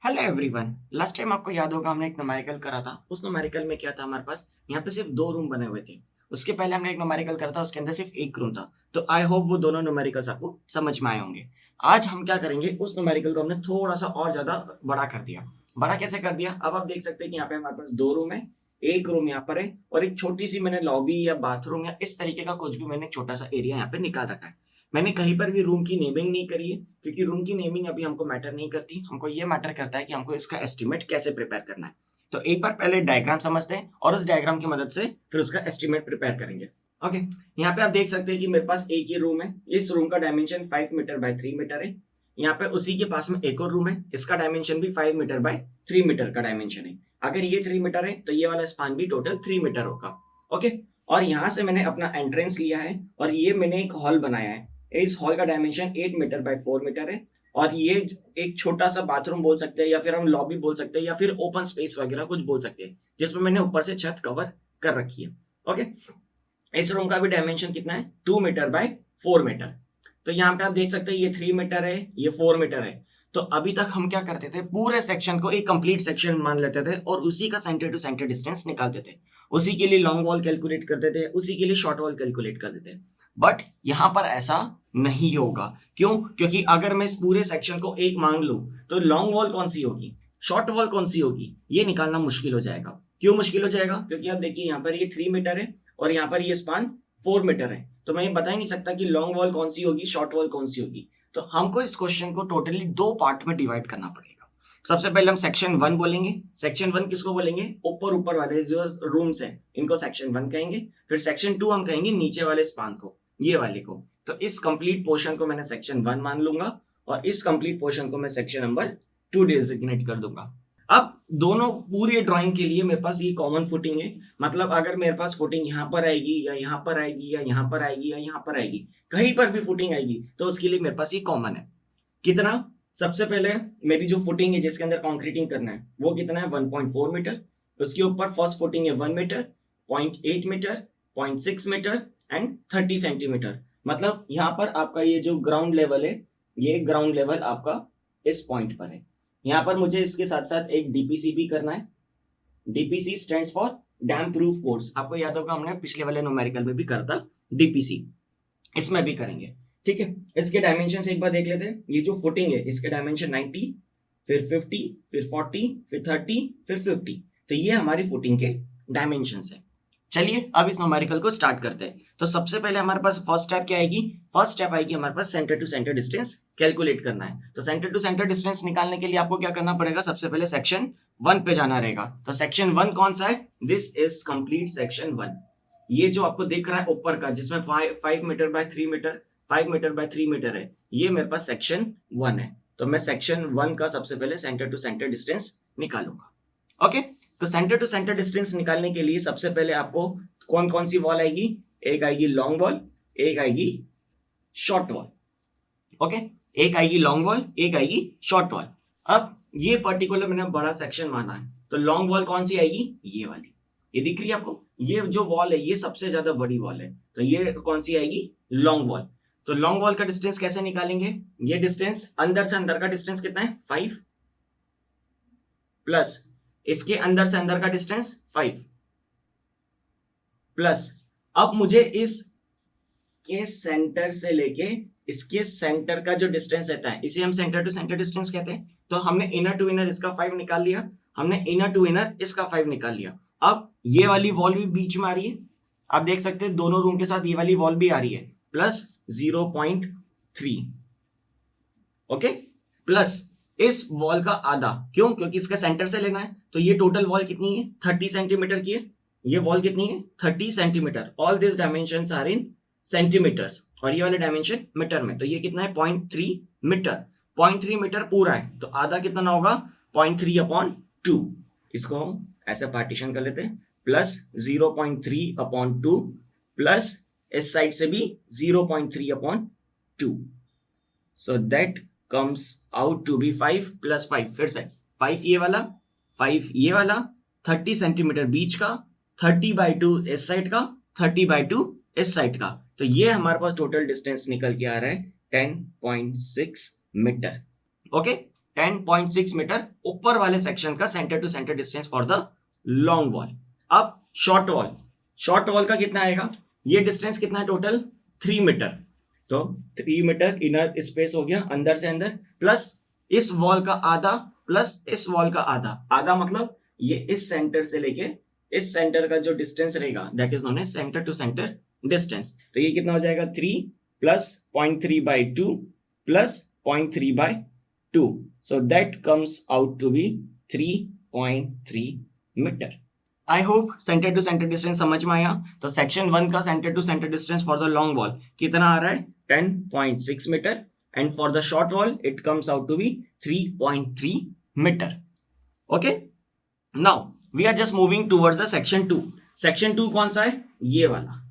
Hello everyone. Last time आपको याद होगा हमने एक न्यूमेरिकल करा था। उस न्यूमेरिकल में क्या था, हमारे पास यहाँ पे सिर्फ दो रूम बने हुए थे। उसके पहले हमने एक न्यूमेरिकल करा था, उसके अंदर सिर्फ एक रूम था। तो आई होप वो दोनों न्यूमेरिकल्स आपको समझ में आए होंगे। आज हम क्या करेंगे, उस न्यूमेरिकल को हमने थोड़ा सा और ज्यादा बड़ा कर दिया। बड़ा कैसे कर दिया, अब आप देख सकते हैं कि यहाँ पे हमारे पास दो रूम है। एक रूम यहाँ पर है और एक छोटी सी मैंने लॉबी या बाथरूम या इस तरीके का कुछ भी मैंने एक छोटा सा एरिया यहाँ पे निकाल रखा है। मैंने कहीं पर भी रूम की नेमिंग नहीं करी है, क्योंकि रूम की नेमिंग अभी हमको मैटर नहीं करती। हमको ये मैटर करता है कि हमको इसका एस्टिमेट कैसे प्रिपेयर करना है। तो एक बार पहले डायग्राम समझते हैं और उस डायग्राम की मदद से फिर उसका एस्टिमेट प्रिपेयर करेंगे। ओके, यहाँ पे आप देख सकते हैं कि मेरे पास एक ही रूम है। इस रूम का डायमेंशन 5 मीटर बाय 3 मीटर है। यहाँ पे उसी के पास में एक और रूम है, इसका डायमेंशन भी 5 मीटर बाय 3 मीटर का डायमेंशन है। अगर ये 3 मीटर है तो ये वाला स्पान भी टोटल 3 मीटर होगा। ओके, और यहाँ से मैंने अपना एंट्रेंस लिया है और ये मैंने एक हॉल बनाया है। इस हॉल का डायमेंशन 8 मीटर बाय 4 मीटर है। और ये एक छोटा सा बाथरूम बोल सकते हैं या फिर हम लॉबी बोल सकते हैं या फिर ओपन स्पेस वगैरह कुछ बोल सकते हैं, जिसमें मैंने ऊपर से छत कवर कर रखी है। ओके, इस रूम का भी डायमेंशन कितना है, 2 मीटर बाय 4 मीटर। तो यहाँ पे आप देख सकते हैं ये 3 मीटर है, ये 4 मीटर है। तो अभी तक हम क्या करते थे, पूरे सेक्शन को एक कंप्लीट सेक्शन मान लेते थे और उसी का सेंटर टू सेंटर डिस्टेंस निकालते थे। उसी के लिए लॉन्ग वॉल कैलकुलेट करते थे, उसी के लिए शॉर्ट वॉल कैलकुलेट करते थे। बट यहाँ पर ऐसा नहीं होगा। क्यों? क्योंकि अगर मैं इस पूरे सेक्शन को एक मान लूं तो लॉन्ग वॉल कौन सी होगी, शॉर्ट वॉल कौन सी होगी, ये निकालना मुश्किल हो जाएगा। क्यों मुश्किल हो जाएगा? क्योंकि आप देखिए यहाँ पर ये 3 मीटर है और यहाँ पर ये स्पान 4 मीटर है। तो मैं ये बता ही नहीं सकता कि लॉन्ग वॉल कौन सी होगी, शॉर्ट वॉल कौन सी होगी। तो हमको इस क्वेश्चन को टोटली दो पार्ट में डिवाइड करना पड़ेगा। सबसे पहले हम सेक्शन 1 बोलेंगे। सेक्शन 1 किसको बोलेंगे? ऊपर ऊपर वाले जो रूम्स हैं इनको सेक्शन 1 कहेंगे। फिर सेक्शन 2 हम कहेंगे नीचे वाले स्पान को, ये वाले को। तो इस कंप्लीट पोर्शन को मैंने सेक्शन 1 मान लूंगा और इस कंप्लीट पोर्शन को मैं सेक्शन नंबर 2 डिजिग्नेट कर दूंगा। अब दोनों पूरे ड्राइंग के लिए मेरे पास ये कॉमन फुटिंग है। मतलब अगर मेरे पास फुटिंग यहाँ पर आएगी या यहाँ पर आएगी या यहाँ पर आएगी या यहाँ पर आएगी, कहीं पर भी फुटिंग आएगी तो उसके लिए मेरे पास ये कॉमन है। कितना? सबसे पहले मेरी जो फुटिंग है जिसके अंदर कॉन्क्रीटिंग करना है वो कितना है, 1.4 मीटर। उसके ऊपर फर्स्ट फुटिंग है 1 metre, 0.8 metre, 0.6 metre and 30 centimetre. मतलब यहाँ पर आपका ये जो ग्राउंड लेवल है, ये ग्राउंड लेवल आपका इस पॉइंट पर है। यहाँ पर मुझे इसके साथ साथ एक डीपीसी भी करना है। DPC stands for dam proof course. आपको याद होगा हमने पिछले वाले न्यूमेरिकल में भी करा था डीपीसी, इसमें भी करेंगे। ठीक है, इसके डायमेंशन एक बार देख लेते हैं। ये जो फुटिंग है इसके डायमेंशन 90, फिर 50, फिर 40, फिर 30, फिर 50। तो ये हमारी फुटिंग के डायमेंशन है। चलिए अब इस न्यूमेरिकल को स्टार्ट करते हैं। तो सबसे पहले हमारे पास फर्स्ट स्टेप क्या आएगी? फर्स्ट स्टेप आएगी हमारे पास centre to centre distance calculate करना है। तो सेंटर टू सेंटर डिस्टेंस निकालने के लिए आपको क्या करना पड़ेगा? सबसे पहले सेक्शन 1 पे जाना रहेगा। तो सेक्शन 1 कौन सा है? This is complete section 1। ये जो आपको दिख रहा है ऊपर का, जिसमें 5 metre by 3 metre, 5 metre by 3 metre है, ये मेरे पास सेक्शन 1 है। तो मैं सेक्शन 1 का सबसे पहले सेंटर टू सेंटर डिस्टेंस निकालूंगा। ओके, तो सेंटर टू सेंटर डिस्टेंस निकालने के लिए सबसे पहले आपको कौन कौन सी वॉल आएगी? एक आएगी लॉन्ग वॉल, एक आएगी शॉर्ट वॉल। ओके, एक आएगी लॉन्ग वॉल, एक आएगी शॉर्ट वॉल। अब ये पर्टिकुलर मैंने बड़ा सेक्शन माना है, तो लॉन्ग वॉल कौन सी आएगी? ये वाली, ये दिख रही है आपको? ये जो वॉल है ये सबसे ज्यादा बड़ी वॉल है, तो ये कौन सी आएगी? Long wall. तो लॉन्ग वॉल का डिस्टेंस कैसे निकालेंगे? ये डिस्टेंस अंदर से अंदर का डिस्टेंस कितना है? 5 प्लस इसके अंदर से अंदर का डिस्टेंस 5 प्लस अब मुझे इस के सेंटर से लेके इसके सेंटर का जो डिस्टेंस रहता है इसे हम सेंटर टू सेंटर डिस्टेंस कहते हैं। तो हमने इनर टू इनर इसका 5 निकाल लिया, हमने इनर टू इनर इसका 5 निकाल लिया। अब ये वाली वॉल भी बीच में आ रही है, आप देख सकते हैं दोनों रूम के साथ ये वाली वॉल भी आ रही है, प्लस 0.3। ओके, प्लस इस वॉल का आधा। क्यों? क्योंकि इसका सेंटर से लेना है। तो ये टोटल वॉल कितनी है? 30 सेंटीमीटर की है। ये वॉल कितनी है? 30 centimetre. All this dimensions are in centimetres और ये वाले डायमेंशन मीटर में। तो ये कितना है? 0.3 मीटर। 0.3 मीटर पूरा है, तो आधा कितना होगा? 0.3 अपॉन 2। इसको हम ऐसे पार्टीशन कर लेते हैं, प्लस 0.3 अपॉन 2 प्लस इस साइड से भी 0.3 upon 2। So that comes out to be 5 plus 5। फिर से 5 ये वाला, 5 ये वाला, 30 सेंटीमीटर बीच का, 30/2 इस साइड का, 30/2 इस साइड का। तो ये हमारे पास टोटल डिस्टेंस निकल के आ रहा है 10.6 मीटर। ओके, 10.6 मीटर ऊपर वाले सेक्शन का centre to centre distance for the long wall. अब शॉर्ट वॉल का कितना आएगा, ये डिस्टेंस कितना है टोटल 3 मीटर, तो 3 मीटर इनर स्पेस हो गया अंदर से अंदर, प्लस इस वॉल का आधा प्लस इस वॉल का आधा, आधा मतलब ये इस सेंटर से लेके इस सेंटर का जो डिस्टेंस रहेगा that is known as centre to centre distance. तो ये कितना हो जाएगा 3 plus 0.3/2 plus 0.3/2, so that comes out to be 3.3 metre. I hope centre to centre distance समझ में आया। तो सेक्शन 1 का centre to centre distance for the long wall कितना आ रहा है 10.6 metre, and for the short wall it comes out to be 3.3 metre. Okay, now we are just moving towards the section 2। Section 2 कौन सा है, ये वाला।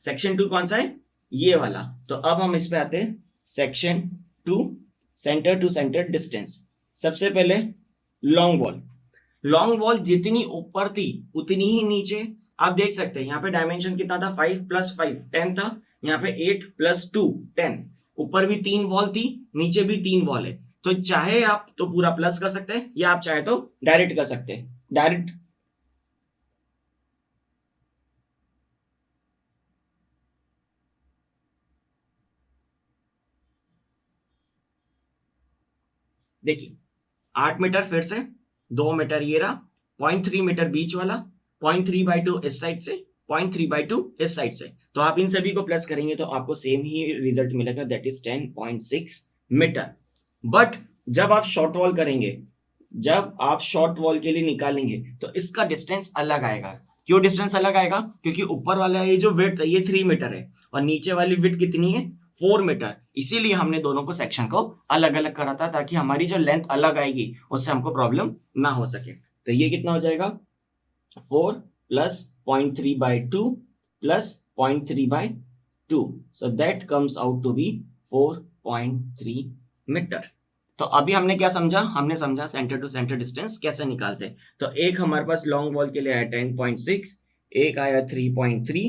सेक्शन 2 कौन सा है, ये वाला। तो अब हम इस पे आते हैं, section 2 centre to centre distance. सबसे पहले लॉन्ग वॉल जितनी ऊपर थी उतनी ही नीचे। आप देख सकते हैं यहाँ पे डायमेंशन कितना था 5 + 5 10 था, यहाँ पे 8 + 2 10। ऊपर भी 3 वॉल थी, नीचे भी 3 वॉल है। तो चाहे आप तो पूरा प्लस कर सकते हैं या आप चाहे तो डायरेक्ट कर सकते हैं। डायरेक्ट देखिए 8 मीटर फिर से, 2 मीटर ये रहा, 0.3 मीटर बीच वाला, 0.3/2 इस साइड से, 0.3/2 इस साइड से। तो आप इन सभी को प्लस करेंगे तो आपको सेम ही रिजल्ट मिलेगा, दैट इज 10.6 मीटर। बट जब आप शॉर्ट वॉल करेंगे, जब आप शॉर्ट वॉल के लिए निकालेंगे तो इसका डिस्टेंस अलग आएगा। क्यों डिस्टेंस अलग आएगा, क्योंकि ऊपर वाला ये जो विड्थ है ये 3 मीटर है और नीचे वाली विड्थ कितनी है 4 मीटर। इसीलिए हमने दोनों को सेक्शन को अलग अलग करा था, ताकि हमारी जो लेंथ अलग आएगी उससे हमको प्रॉब्लम ना हो सके। तो ये कितना हो जाएगा 4 plus 0.3/2 plus 0.3/2, so that comes out to be 4.3 metre. तो अभी हमने क्या समझा, हमने समझा सेंटर टू सेंटर डिस्टेंस कैसे निकालते हैं। तो एक हमारे पास लॉन्ग वॉल के लिए आया 10.6, एक आया 3.3,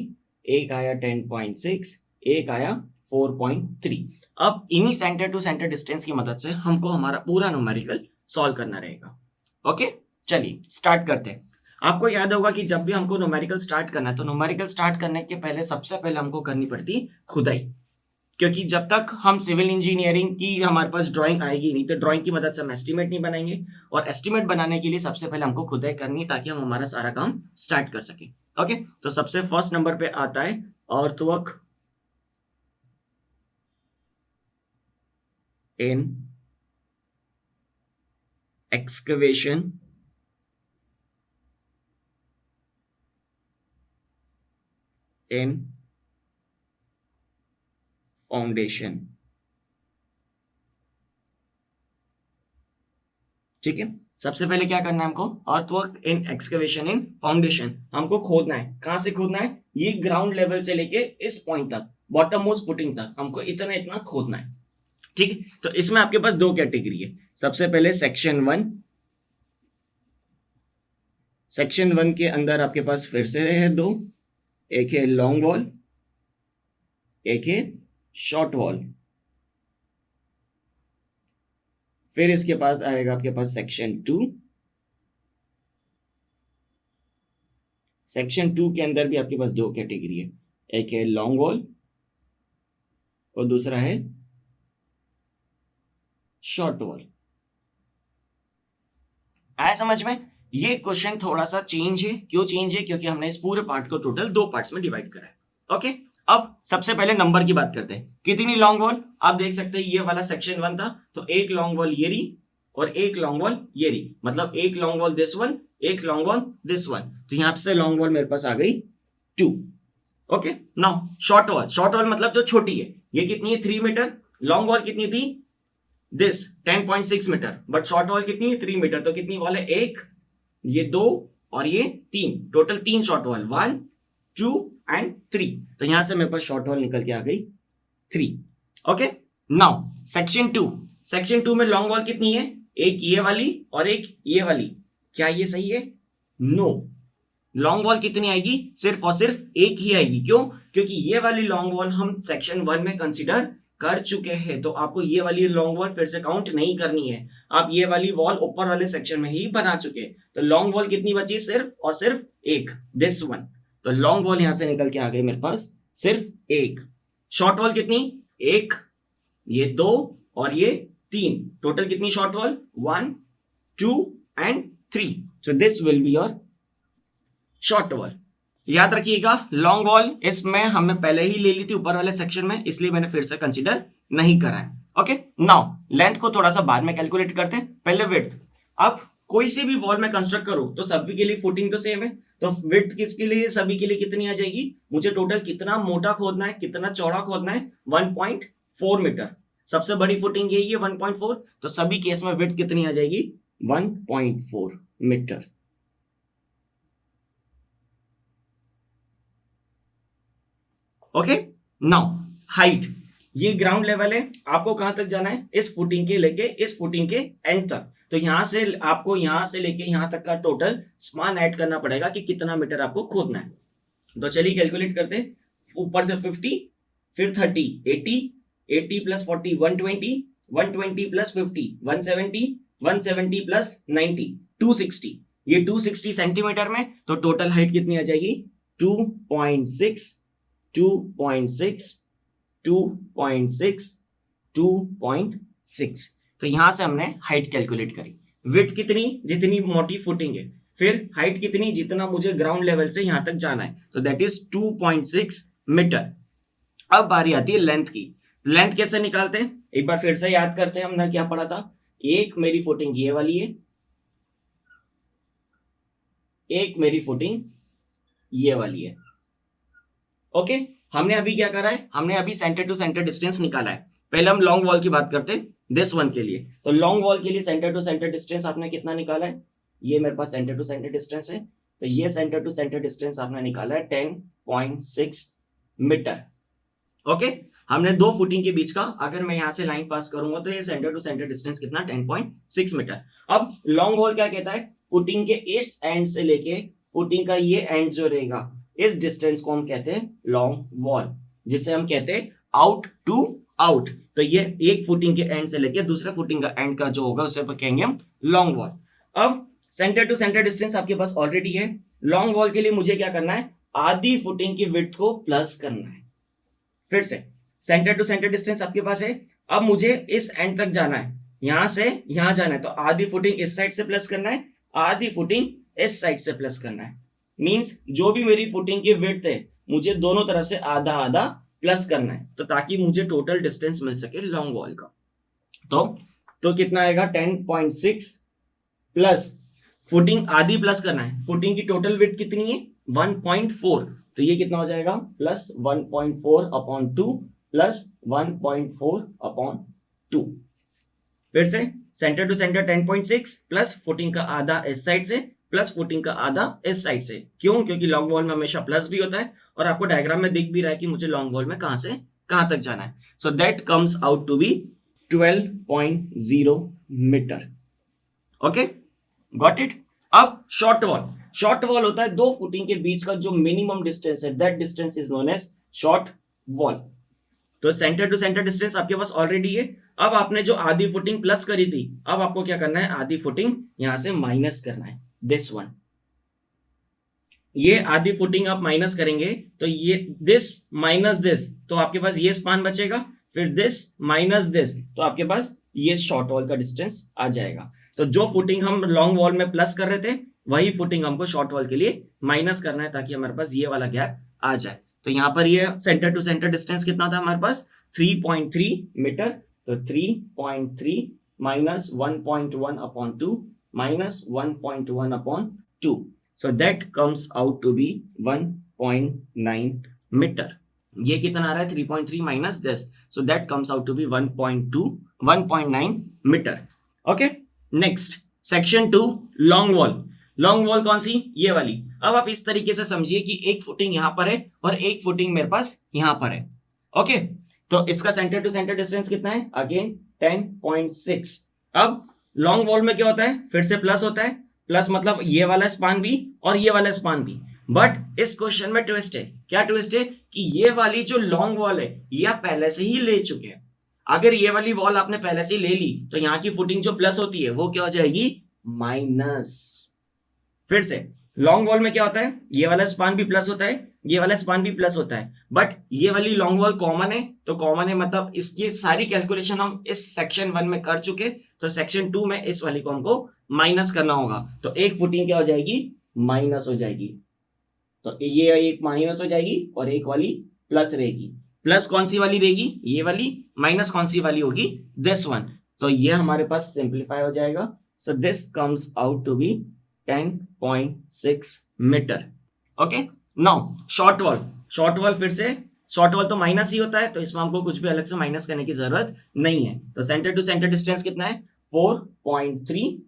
एक आया 10.6, एक आया 4.3। अब इन्हीं सेंटर टू सेंटर डिस्टेंस की मदद से हमको हमारा पूरा न्यूमेरिकल सॉल्व करना रहेगा। ओके, चलिए स्टार्ट करते हैं। आपको याद होगा कि जब भी हमको न्यूमेरिकल स्टार्ट करना है तो न्यूमेरिकल स्टार्ट करने के पहले सबसे पहले हमको करनी पड़ती खुदाई, क्योंकि जब तक हम सिविल इंजीनियरिंग की हमारे पास ड्राइंग आएगी नहीं तो ड्राइंग की मदद से हम एस्टीमेट नहीं बनाएंगे, और एस्टीमेट बनाने के लिए सबसे पहले हमको खुदाई करनी है ताकि हम हमारा सारा काम स्टार्ट कर सके। ओके, तो सबसे फर्स्ट नंबर पे आता है earthwork in excavation in foundation. ठीक है, सबसे पहले क्या करना है हमको, earthwork in excavation in foundation. हमको खोदना है। कहां से खोदना है, ये ग्राउंड लेवल से लेके इस पॉइंट तक, बॉटम मोस्ट फुटिंग तक हमको इतना इतना खोदना है। ठीक है, तो इसमें आपके पास दो कैटेगरी है। सबसे पहले सेक्शन 1, सेक्शन 1 के अंदर आपके पास फिर से है दो, एक है लॉन्ग वॉल, एक है शॉर्ट वॉल। फिर इसके बाद आएगा आपके पास सेक्शन 2। सेक्शन 2 के अंदर भी आपके पास दो कैटेगरी है, एक है लॉन्ग वॉल और दूसरा है शॉर्ट वॉल। आया समझ में? ये क्वेश्चन थोड़ा सा चेंज है। क्यों चेंज है, क्योंकि हमने इस पूरे पार्ट को टोटल दो पार्ट्स में डिवाइड करा है। ओके, अब सबसे पहले नंबर की बात करते हैं। कितनी लॉन्ग वॉल, आप देख सकते हैं ये वाला सेक्शन 1 था तो एक लॉन्ग वॉल ये रही और एक लॉन्ग वॉल ये रही, मतलब एक लॉन्ग वॉल दिस वन, एक लॉन्ग वॉल दिस वन। तो यहां से लॉन्ग वॉल मेरे पास आ गई 2। Okay, now short wall, short wall मतलब जो छोटी है, ये कितनी है 3 मीटर। लॉन्ग वॉल कितनी थी this 10.6 metre, but short wall कितनी है 3 मीटर। तो कितनी वॉल है, एक, ये 2 और ये 3, टोटल 3 शॉर्ट वॉल, 1 2 एंड 3। तो यहां से मेरे पास शॉर्ट वॉल निकल के आ गई 3। ओके, नाउ सेक्शन 2, सेक्शन 2 में लॉन्ग वॉल कितनी है, एक ये वाली और एक ये वाली। क्या ये सही है, नो। लॉन्ग वॉल कितनी आएगी, सिर्फ और सिर्फ एक ही आएगी। क्यों, क्योंकि ये वाली लॉन्ग वॉल हम सेक्शन 1 में कंसीडर कर चुके हैं तो आपको ये वाली लॉन्ग वॉल फिर से काउंट नहीं करनी है। आप ये वाली वॉल ऊपर वाले सेक्शन में ही बना चुके, तो लॉन्ग वॉल कितनी बची? सिर्फ और सिर्फ एक, दिस वन। तो लॉन्ग वॉल यहां से निकल के आ गई मेरे पास सिर्फ एक। शॉर्ट वॉल कितनी? एक, ये दो और ये तीन। टोटल कितनी short wall? 1 2 and 3। So this will be your short wall. याद रखिएगा लॉन्ग वॉल इसमें हमने पहले ही ले ली थी ऊपर वाले सेक्शन में, इसलिए मैंने फिर से कंसीडर नहीं करा है। ओके, नाउ लेंथ को थोड़ा सा बाद में कैलकुलेट करते हैं, पहले विड्थ। अब कोई सी भी वॉल में कंस्ट्रक्ट करूं तो सभी के लिए फुटिंग तो सेम है, तो विड्थ किसके लिए? सभी के लिए कितनी आ जाएगी? मुझे टोटल कितना मोटा खोदना है, कितना चौड़ा खोदना है? 1.4 मीटर। सबसे बड़ी फुटिंग यही है 1.4, तो सभी केस में विड्थ कितनी आ जाएगी? 1.4 मीटर। ओके, नाउ हाइट, ये ग्राउंड लेवल है, आपको कहां तक जाना है? इस फुटिंग के लेके इस फुटिंग के एंड तक। तो यहां से आपको यहां से लेके यहां तक का टोटल स्पान ऐड करना पड़ेगा कि कितना मीटर आपको खोदना है। तो चलिए कैलकुलेट करते हैं। ऊपर से 50, फिर 30, 80, 80 प्लस 40 120, 120 प्लस 50 170, 170 प्लस 90 260। ये 260 सेंटीमीटर में, तो टोटल हाइट कितनी आ जाएगी? 2.6, 2.6, 2.6, 2.6। तो यहां से हमने हाइट कैलकुलेट करी। विड्थ कितनी? जितनी मोटी फुटिंग है। फिर हाइट कितनी? जितना मुझे ग्राउंड लेवल से यहां तक जाना है, तो दैट इज 2.6 मीटर। अब बारी आती है लेंथ की। लेंथ कैसे निकालते हैं? एक बार फिर से याद करते हैं, हमने क्या पढ़ा था। एक मेरी फुटिंग ये वाली है, एक मेरी फुटिंग ये वाली है। ओके, हमने अभी क्या करा है? हमने अभी सेंटर टू सेंटर डिस्टेंस निकाला है। पहले हम लॉन्ग वॉल की बात करते हैं, दिस वन के लिए। तो लॉन्ग वॉल के लिए सेंटर टू सेंटर डिस्टेंस आपने कितना निकाला है? ये मेरे पास सेंटर टू सेंटर डिस्टेंस है, तो ये सेंटर टू सेंटर डिस्टेंस आपने निकाला है 10.6 मीटर। ओके, हमने दो फुटिंग के बीच का, अगर मैं यहां से लाइन पास करूंगा तो ये सेंटर टू सेंटर डिस्टेंस कितना? 10.6 मीटर। अब लॉन्ग वॉल क्या कहता है? फुटिंग के इस एंड से लेके फुटिंग का ये एंड जो रहेगा, इस डिस्टेंस को हम कहते हैं लॉन्ग वॉल, जिसे हम कहते हैं आउट टू आउट। तो ये एक फुटिंग के एंड से लेके दूसरे फुटिंग का एंड का जो होगा उसे कहेंगे हम लॉन्ग वॉल। अब सेंटर टू सेंटर डिस्टेंस आपके पास ऑलरेडी है। लॉन्ग वॉल के लिए मुझे क्या करना है? आधी फुटिंग की विड्थ को प्लस करना है। फिर से सेंटर टू सेंटर डिस्टेंस आपके पास है, अब मुझे इस एंड तक जाना है, यहां से यहां जाना है, तो आधी फुटिंग इस साइड से प्लस करना है, आधी फुटिंग इस साइड से प्लस करना है। मींस जो भी मेरी फुटिंग की विड्थ है, मुझे दोनों तरफ से आधा आधा प्लस करना है, तो ताकि मुझे टोटल डिस्टेंस मिल सके लॉन्ग वॉल का। तो कितना आएगा? 10.6 प्लस फुटिंग आधी प्लस करना है, फुटिंग की टोटल विड्थ कितनी है? 1.4, तो ये कितना हो जाएगा? Plus 1.4 upon 2 plus 1.4 upon 2। फिर से centre to centre 10.6 plus footing का आधा इस साइड से प्लस फुटिंग का आधा इस साइड से। क्यों? क्योंकि लॉन्ग वॉल में हमेशा प्लस भी होता है, और आपको डायग्राम में दिख भी रहा है कि मुझे लॉन्ग वॉल में कहां से कहां तक जाना है। So that comes out to be 12.0 metre. Okay, got it. अब शॉर्ट वॉल, शॉर्ट वॉल होता है दो फुटिंग के बीच का जो मिनिमम डिस्टेंस है, that distance is known as short wall. तो सेंटर टू सेंटर डिस्टेंस आपके पास ऑलरेडी है। अब आपने जो आधी फुटिंग प्लस करी थी, अब आपको क्या करना है? आधी फुटिंग यहां से माइनस करना है, दिस वन। ये आधी फुटिंग आप माइनस करेंगे तो ये दिस माइनस दिस, तो आपके पास ये स्पान बचेगा। फिर दिस माइनस दिस, तो आपके पास ये शॉर्ट वॉल का डिस्टेंस आ जाएगा। तो जो फुटिंग हम लॉन्ग वॉल में प्लस कर रहे थे, वही फुटिंग हमको शॉर्ट वॉल के लिए माइनस करना है, ताकि हमारे पास ये वाला गैप आ जाए। तो यहां पर ये सेंटर टू सेंटर डिस्टेंस कितना था हमारे पास? 3.3 मीटर। तो 3.3 minus 1.1 upon 2 minus 1.1 upon 2, so that comes out to be 1.9 metre. ये कितना आ रहा है? 3.3 minus 10, so that comes out to be 1.9 metre. Okay, next section 2, long wall. Long wall कौन सी? ये वाली। अब आप इस तरीके से समझिए कि एक फुटिंग यहां पर है और एक फुटिंग मेरे पास यहां पर है। ओके, तो इसका सेंटर टू सेंटर डिस्टेंस कितना है? अगेन 10.6। अब लॉन्ग वॉल में क्या होता है? फिर से प्लस होता है, प्लस मतलब ये वाला स्पान भी और ये वाला स्पान भी। बट इस क्वेश्चन में ट्विस्ट है। क्या ट्विस्ट है? कि ये वाली जो लॉन्ग वॉल है, ये आप पहले से ही ले चुके हैं। अगर ये वाली वॉल आपने पहले से ले ली तो यहाँ की फुटिंग जो प्लस होती है वो क्या हो जाएगी, माइनस। फिर से लॉन्ग वॉल में क्या होता है, ये वाला स्पान भी प्लस होता है, ये वाला स्पान भी प्लस होता है, बट ये वाली लॉन्ग वॉल कॉमन है, तो कॉमन है मतलब इसकी सारी कैलकुलेशन हम इस सेक्शन 1 में कर चुके, तो सेक्शन 2 में इस वाली को हमको माइनस करना होगा, तो एक फुटिंग क्या हो जाएगी, माइनस हो जाएगी। तो ये एक माइनस हो जाएगी और एक वाली प्लस रहेगी। प्लस कौन सी वाली रहेगी, ये वाली, माइनस कौन सी वाली होगी, दिस वन। तो ये हमारे पास सिंप्लीफाई हो जाएगा। So this comes out to be 10.6 metre. Okay, now short wall, short wall फिर से, शॉर्ट वॉल तो माइनस ही होता है, तो इसमें हमको कुछ भी अलग से माइनस करने की जरूरत नहीं है। तो सेंटर टू सेंटर डिस्टेंस कितना है, 4.3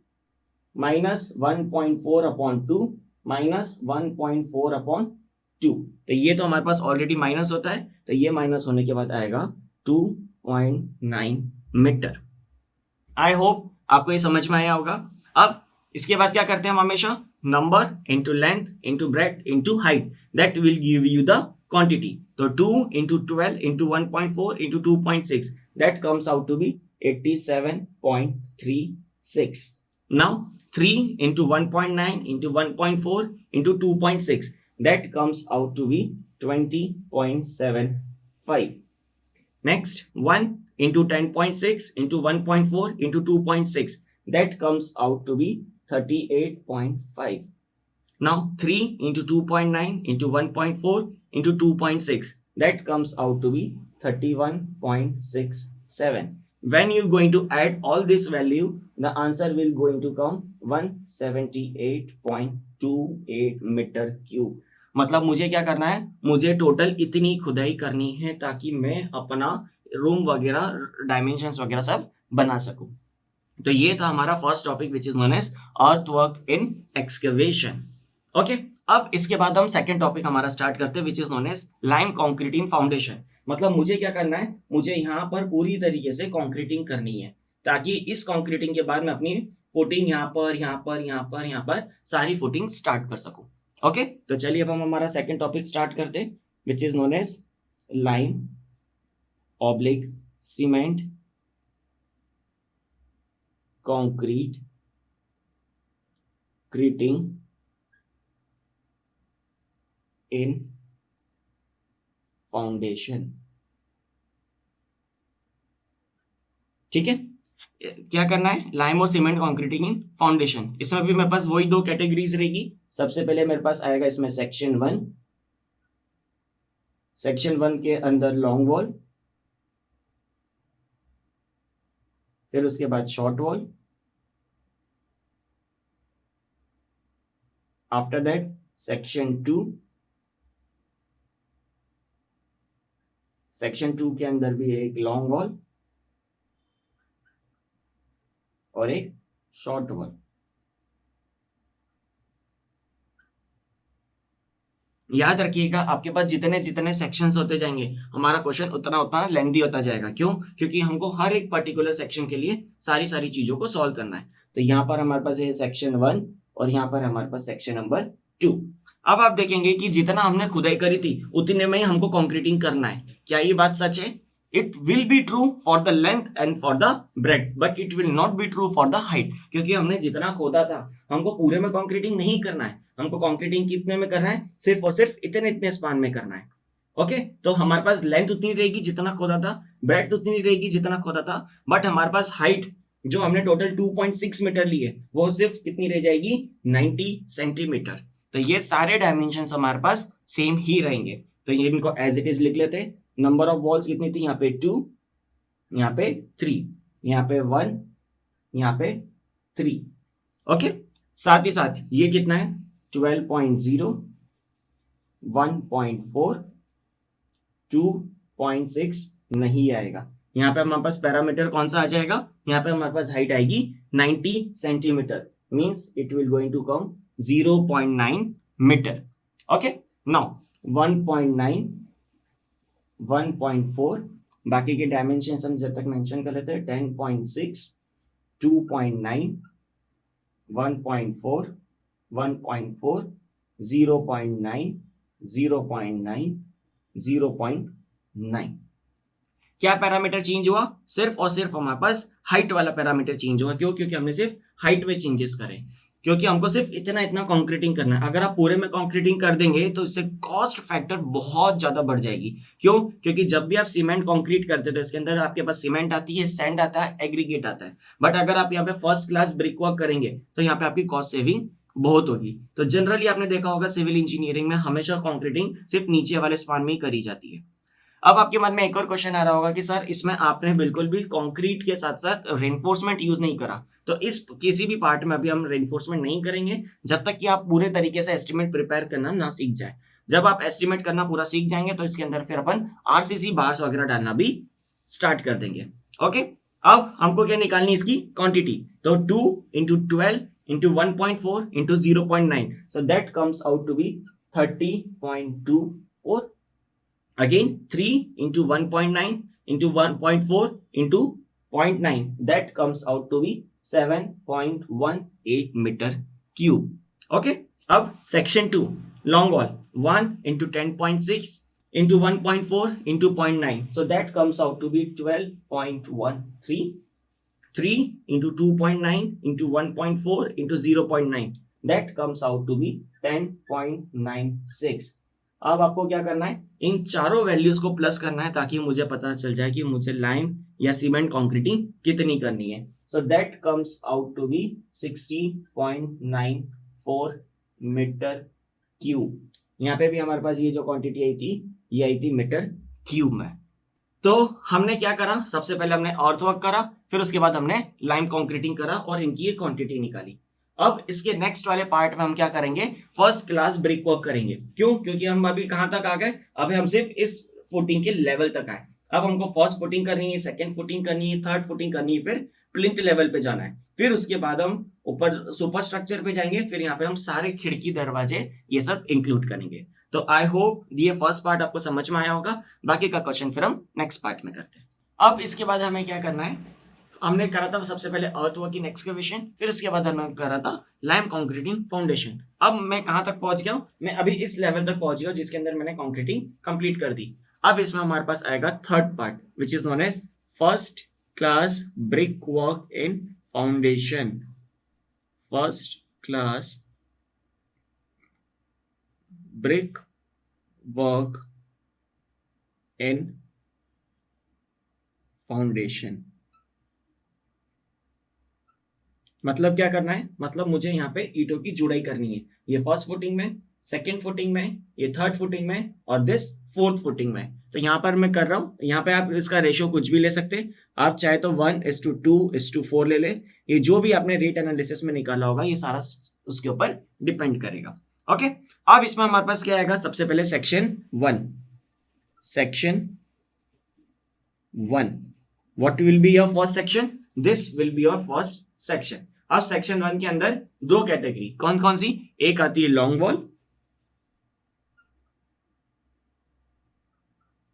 माइनस 1.4 अपॉन 2 माइनस 1.4 अपॉन 2। तो ये तो हमारे पास ऑलरेडी माइनस होता है, तो ये माइनस होने के बाद आएगा 2.9 मीटर। आई होप आपको ये समझ में आया होगा। अब इसके बाद क्या करते हैं हम हमेशा, number into length into breadth into height, that will give you the quantity. तो 2 into 12 into 1.4 into 2.6, that comes out to be 87.36। Now 3 into 1.9 into 1.4 into 2.6, that comes out to be 20.75. Next, 1 into 10.6 into 1.4 into 2.6, that comes out to be 38.5. Now 3 into 2.9 into 1.4 into 2.6, that comes out to be 31.67. When you're going to add all this value, the answer will going to come 178.28 metre cube. मतलब मुझे क्या करना है, मुझे total इतनी खुदाई करनी है ताकि मैं अपना रूम वगैरह डायमेंशंस वगैरह सब बना सकूं। तो ये था हमारा first topic which is known as earthwork in excavation. Okay, अब इसके बाद हम सेकंड टॉपिक हमारा स्टार्ट करते हैं which is known as lime concreting foundation. मतलब मुझे क्या करना है, मुझे यहाँ पर पूरी तरीके से कॉन्क्रीटिंग करनी है, ताकि इस कॉन्क्रीटिंग के बाद मैं अपनी फुटिंग यहाँ पर यहाँ पर यहाँ पर यहाँ पर सारी फुटिंग स्टार्ट कर सकूं। ओके, तो चलिए अब हम हमारा सेकंड टॉपिक स्टार्ट करते हैं which is known as lime oblique cement concrete creating in foundation। ठीक है, क्या करना है, लाइम और सीमेंट कॉन्क्रीटिंग इन फाउंडेशन। इसमें भी मेरे पास वही दो कैटेगरीज रहेगी। सबसे पहले मेरे पास आएगा इसमें सेक्शन 1, सेक्शन 1 के अंदर लॉन्ग वॉल, फिर उसके बाद short wall, after that section 2, section 2 के अंदर भी एक लॉन्ग वॉल और एक शॉर्ट वॉल। याद रखिएगा, आपके पास जितने जितने सेक्शंस होते जाएंगे हमारा क्वेश्चन उतना उतना लेंथी होता जाएगा। क्यों? क्योंकि हमको हर एक पर्टिकुलर सेक्शन के लिए सारी सारी चीजों को सॉल्व करना है। तो यहाँ पर हमारे पास है सेक्शन 1 और यहाँ पर हमारे पास सेक्शन नंबर 2। अब आप देखेंगे कि जितना हमने खुदाई करी थी उतने में ही हमको कॉन्क्रीटिंग करना है। क्या ये बात सच है? It will be true for the length and for the breadth, but it will not be true for the height. क्योंकि हमने जितना खोदा था हमको पूरे में कॉन्क्रीटिंग नहीं करना है, हमको कॉन्क्रीटिंग कितने में करना है, सिर्फ और सिर्फ इतने इतने स्पान में करना है। ओके, तो हमारे पास लेंथ उतनी रहेगी जितना खोदा था, ब्रेथ उतनी रहेगी जितना खोदा था, बट हमारे पास हाइट जो हमने टोटल 2.6 मीटर ली है वो सिर्फ कितनी रह जाएगी, 90 सेंटीमीटर। तो ये सारे डायमेंशन हमारे पास सेम ही रहेंगे। तो ये इनको एज इट इज लिख लेते हैं। नंबर ऑफ वॉल्स कितनी थी, यहाँ पे 2, यहाँ पे 3, यहाँ पे 1, यहाँ पे 3। ओके, साथ ही साथ ये कितना है, 12.0, 1.4, 2.6 नहीं आएगा। यहाँ पे हमारे पास पैरामीटर कौन सा आ जाएगा, यहाँ पे हमारे पास हाइट आएगी 90 centimetre, means it will going to come 0.9 metre. Okay, now 1.9, 1.4, बाकी के डायमेंशन हम जब तक मेंशन कर लेते हैं, 10.6, 2.9, 1.4, 1.4, 0.9, 0.9, 0.9। क्या पैरामीटर चेंज हुआ? सिर्फ और सिर्फ हमारे पास हाइट वाला पैरामीटर चेंज हुआ। क्यों? क्योंकि हमने सिर्फ हाइट में चेंजेस करे, क्योंकि हमको सिर्फ इतना इतना कंक्रीटिंग करना है। अगर आप पूरे में कंक्रीटिंग कर देंगे तो इससे कॉस्ट फैक्टर बहुत ज्यादा बढ़ जाएगी। क्यों? क्योंकि जब भी आप सीमेंट कंक्रीट करते थे इसके अंदर आपके पास सीमेंट आती है, सैंड आता है, एग्रीगेट आता है। बट अगर आप यहाँ पे फर्स्ट क्लास ब्रिक वर्क करेंगे तो यहाँ पे आपकी कॉस्ट सेविंग बहुत होगी। तो जनरली आपने देखा होगा सिविल इंजीनियरिंग में हमेशा कंक्रीटिंग सिर्फ नीचे वाले स्पान में ही करी जाती है। अब आपके मन में एक और क्वेश्चन आ रहा होगा कि सर इसमें आपने बिल्कुल भी कंक्रीट के साथ साथ रेनफोर्समेंट यूज नहीं करा। तो इस किसी भी पार्ट में अभी हम रेनफोर्समेंट नहीं करेंगे जब तक कि आप पूरे तरीके से एस्टिमेट प्रिपेयर करना ना सीख जाए। जब आप एस्टिमेट करना पूरा सीख जाएंगे तो इसके अंदर फिर अपन आरसीसी बार्स वगैरह डालना भी स्टार्ट कर देंगे। ओके, अब हमको क्या निकालनी इसकी क्वांटिटी। तो 2 into 12 into 1.4 into 0.9, so that comes out to be 30.24. Again 3 into 1.9 into 1.4 into 0.9, that comes out to be 7.18 meter cube. Okay, अब section 2 long wall 1 into 10.6 into 1.4 into 0.9, so that comes out to be 12.13. 3 into 2.9 into 1.4 into 0.9, that comes out to be 10.96. अब आपको क्या करना है, इन चारों values को plus करना है ताकि मुझे पता चल जाए कि मुझे लाइम या सीमेंट कंक्रीटिंग कितनी करनी है। So that comes out to be 60.94 metre cube. यहाँ पे भी हमारे पास ये जो क्वांटिटी आई थी ये आई थी मीटर क्यूब में। तो हमने क्या करा, सबसे पहले हमने अर्थवर्क करा, फिर उसके बाद हमने लाइम कंक्रीटिंग करा और इनकी ये क्वांटिटी निकाली। अब इसके नेक्स्ट वाले पार्ट में हम क्या करेंगे, फर्स्ट क्लास ब्रिक वर्क करेंगे। क्यों? क्योंकि हम अभी कहां तक आ गए, अभी हम सिर्फ इस फुटिंग के लेवल तक आए। अब हमको फर्स्ट फुटिंग करनी है, सेकंड फुटिंग करनी है, थर्ड फुटिंग करनी है, फिर प्लिंथ लेवल पे जाना है। फिर उसके बाद हम ऊपर सुपर स्ट्रक्चर पे जाएंगे, फिर यहाँ पे हम सारे खिड़की दरवाजे ये सब इंक्लूड करेंगे। तो आई होप ये फर्स्ट पार्ट आपको समझ में आया होगा। बाकी का क्वेश्चन फिर हम नेक्स्ट पार्ट में करते हैं। अब इसके बाद हमें क्या करना है, हमने करा था सबसे पहले अर्थवर्क इन एक्सकवेशन, फिर उसके बाद हमने करा था लाइम कंक्रीटिंग फाउंडेशन। अब मैं कहां तक पहुंच गया हूं, मैं अभी इस लेवल तक पहुंच गया जिसके अंदर मैंने कंक्रीटिंग कंप्लीट कर दी। अब इसमें हमारे पास आएगा third part which is known as first class brick work in foundation. First class brick work in foundation. मतलब क्या करना है, मतलब मुझे यहाँ पे ईंटों की जुड़ाई करनी है। ये फर्स्ट फुटिंग में, सेकंड फुटिंग में, ये थर्ड फुटिंग में और दिस फोर्थ फुटिंग में। तो यहाँ पर मैं कर रहा हूँ, यहाँ पे आप इसका रेशियो कुछ भी ले सकते हैं। आप चाहे तो 1:2:4 ले ले। ये जो भी आपने रेट एनालिसिस में निकाला होगा ये सारा उसके ऊपर डिपेंड करेगा। ओके, अब इसमें हमारे पास क्या आएगा, सबसे पहले section 1। Section 1, what will be your first section, this will be your first section. अब सेक्शन 1 के अंदर दो कैटेगरी कौन कौन सी, एक आती है लॉन्ग वॉल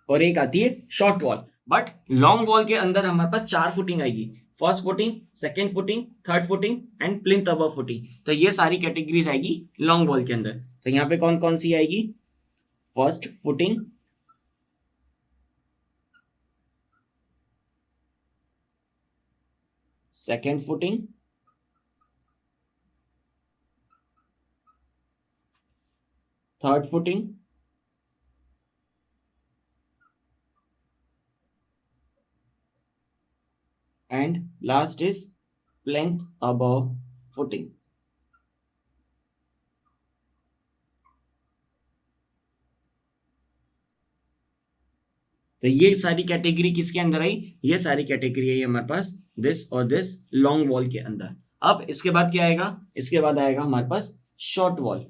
और एक आती है short wall. But long wall के अंदर हमारे पास 4 फुटिंग आएगी, first footing, second footing, third footing and plinth above footing. तो ये सारी कैटेगरीज आएगी लॉन्ग वॉल के अंदर। तो यहाँ पे कौन कौन सी आएगी, first footing, second footing, third footing and last is plinth above footing. तो ये सारी कैटेगरी किसके अंदर आई, ये सारी कैटेगरी आई हमारे पास दिस और दिस लॉन्ग वॉल के अंदर। अब इसके बाद क्या आएगा, इसके बाद आएगा हमारे पास short wall.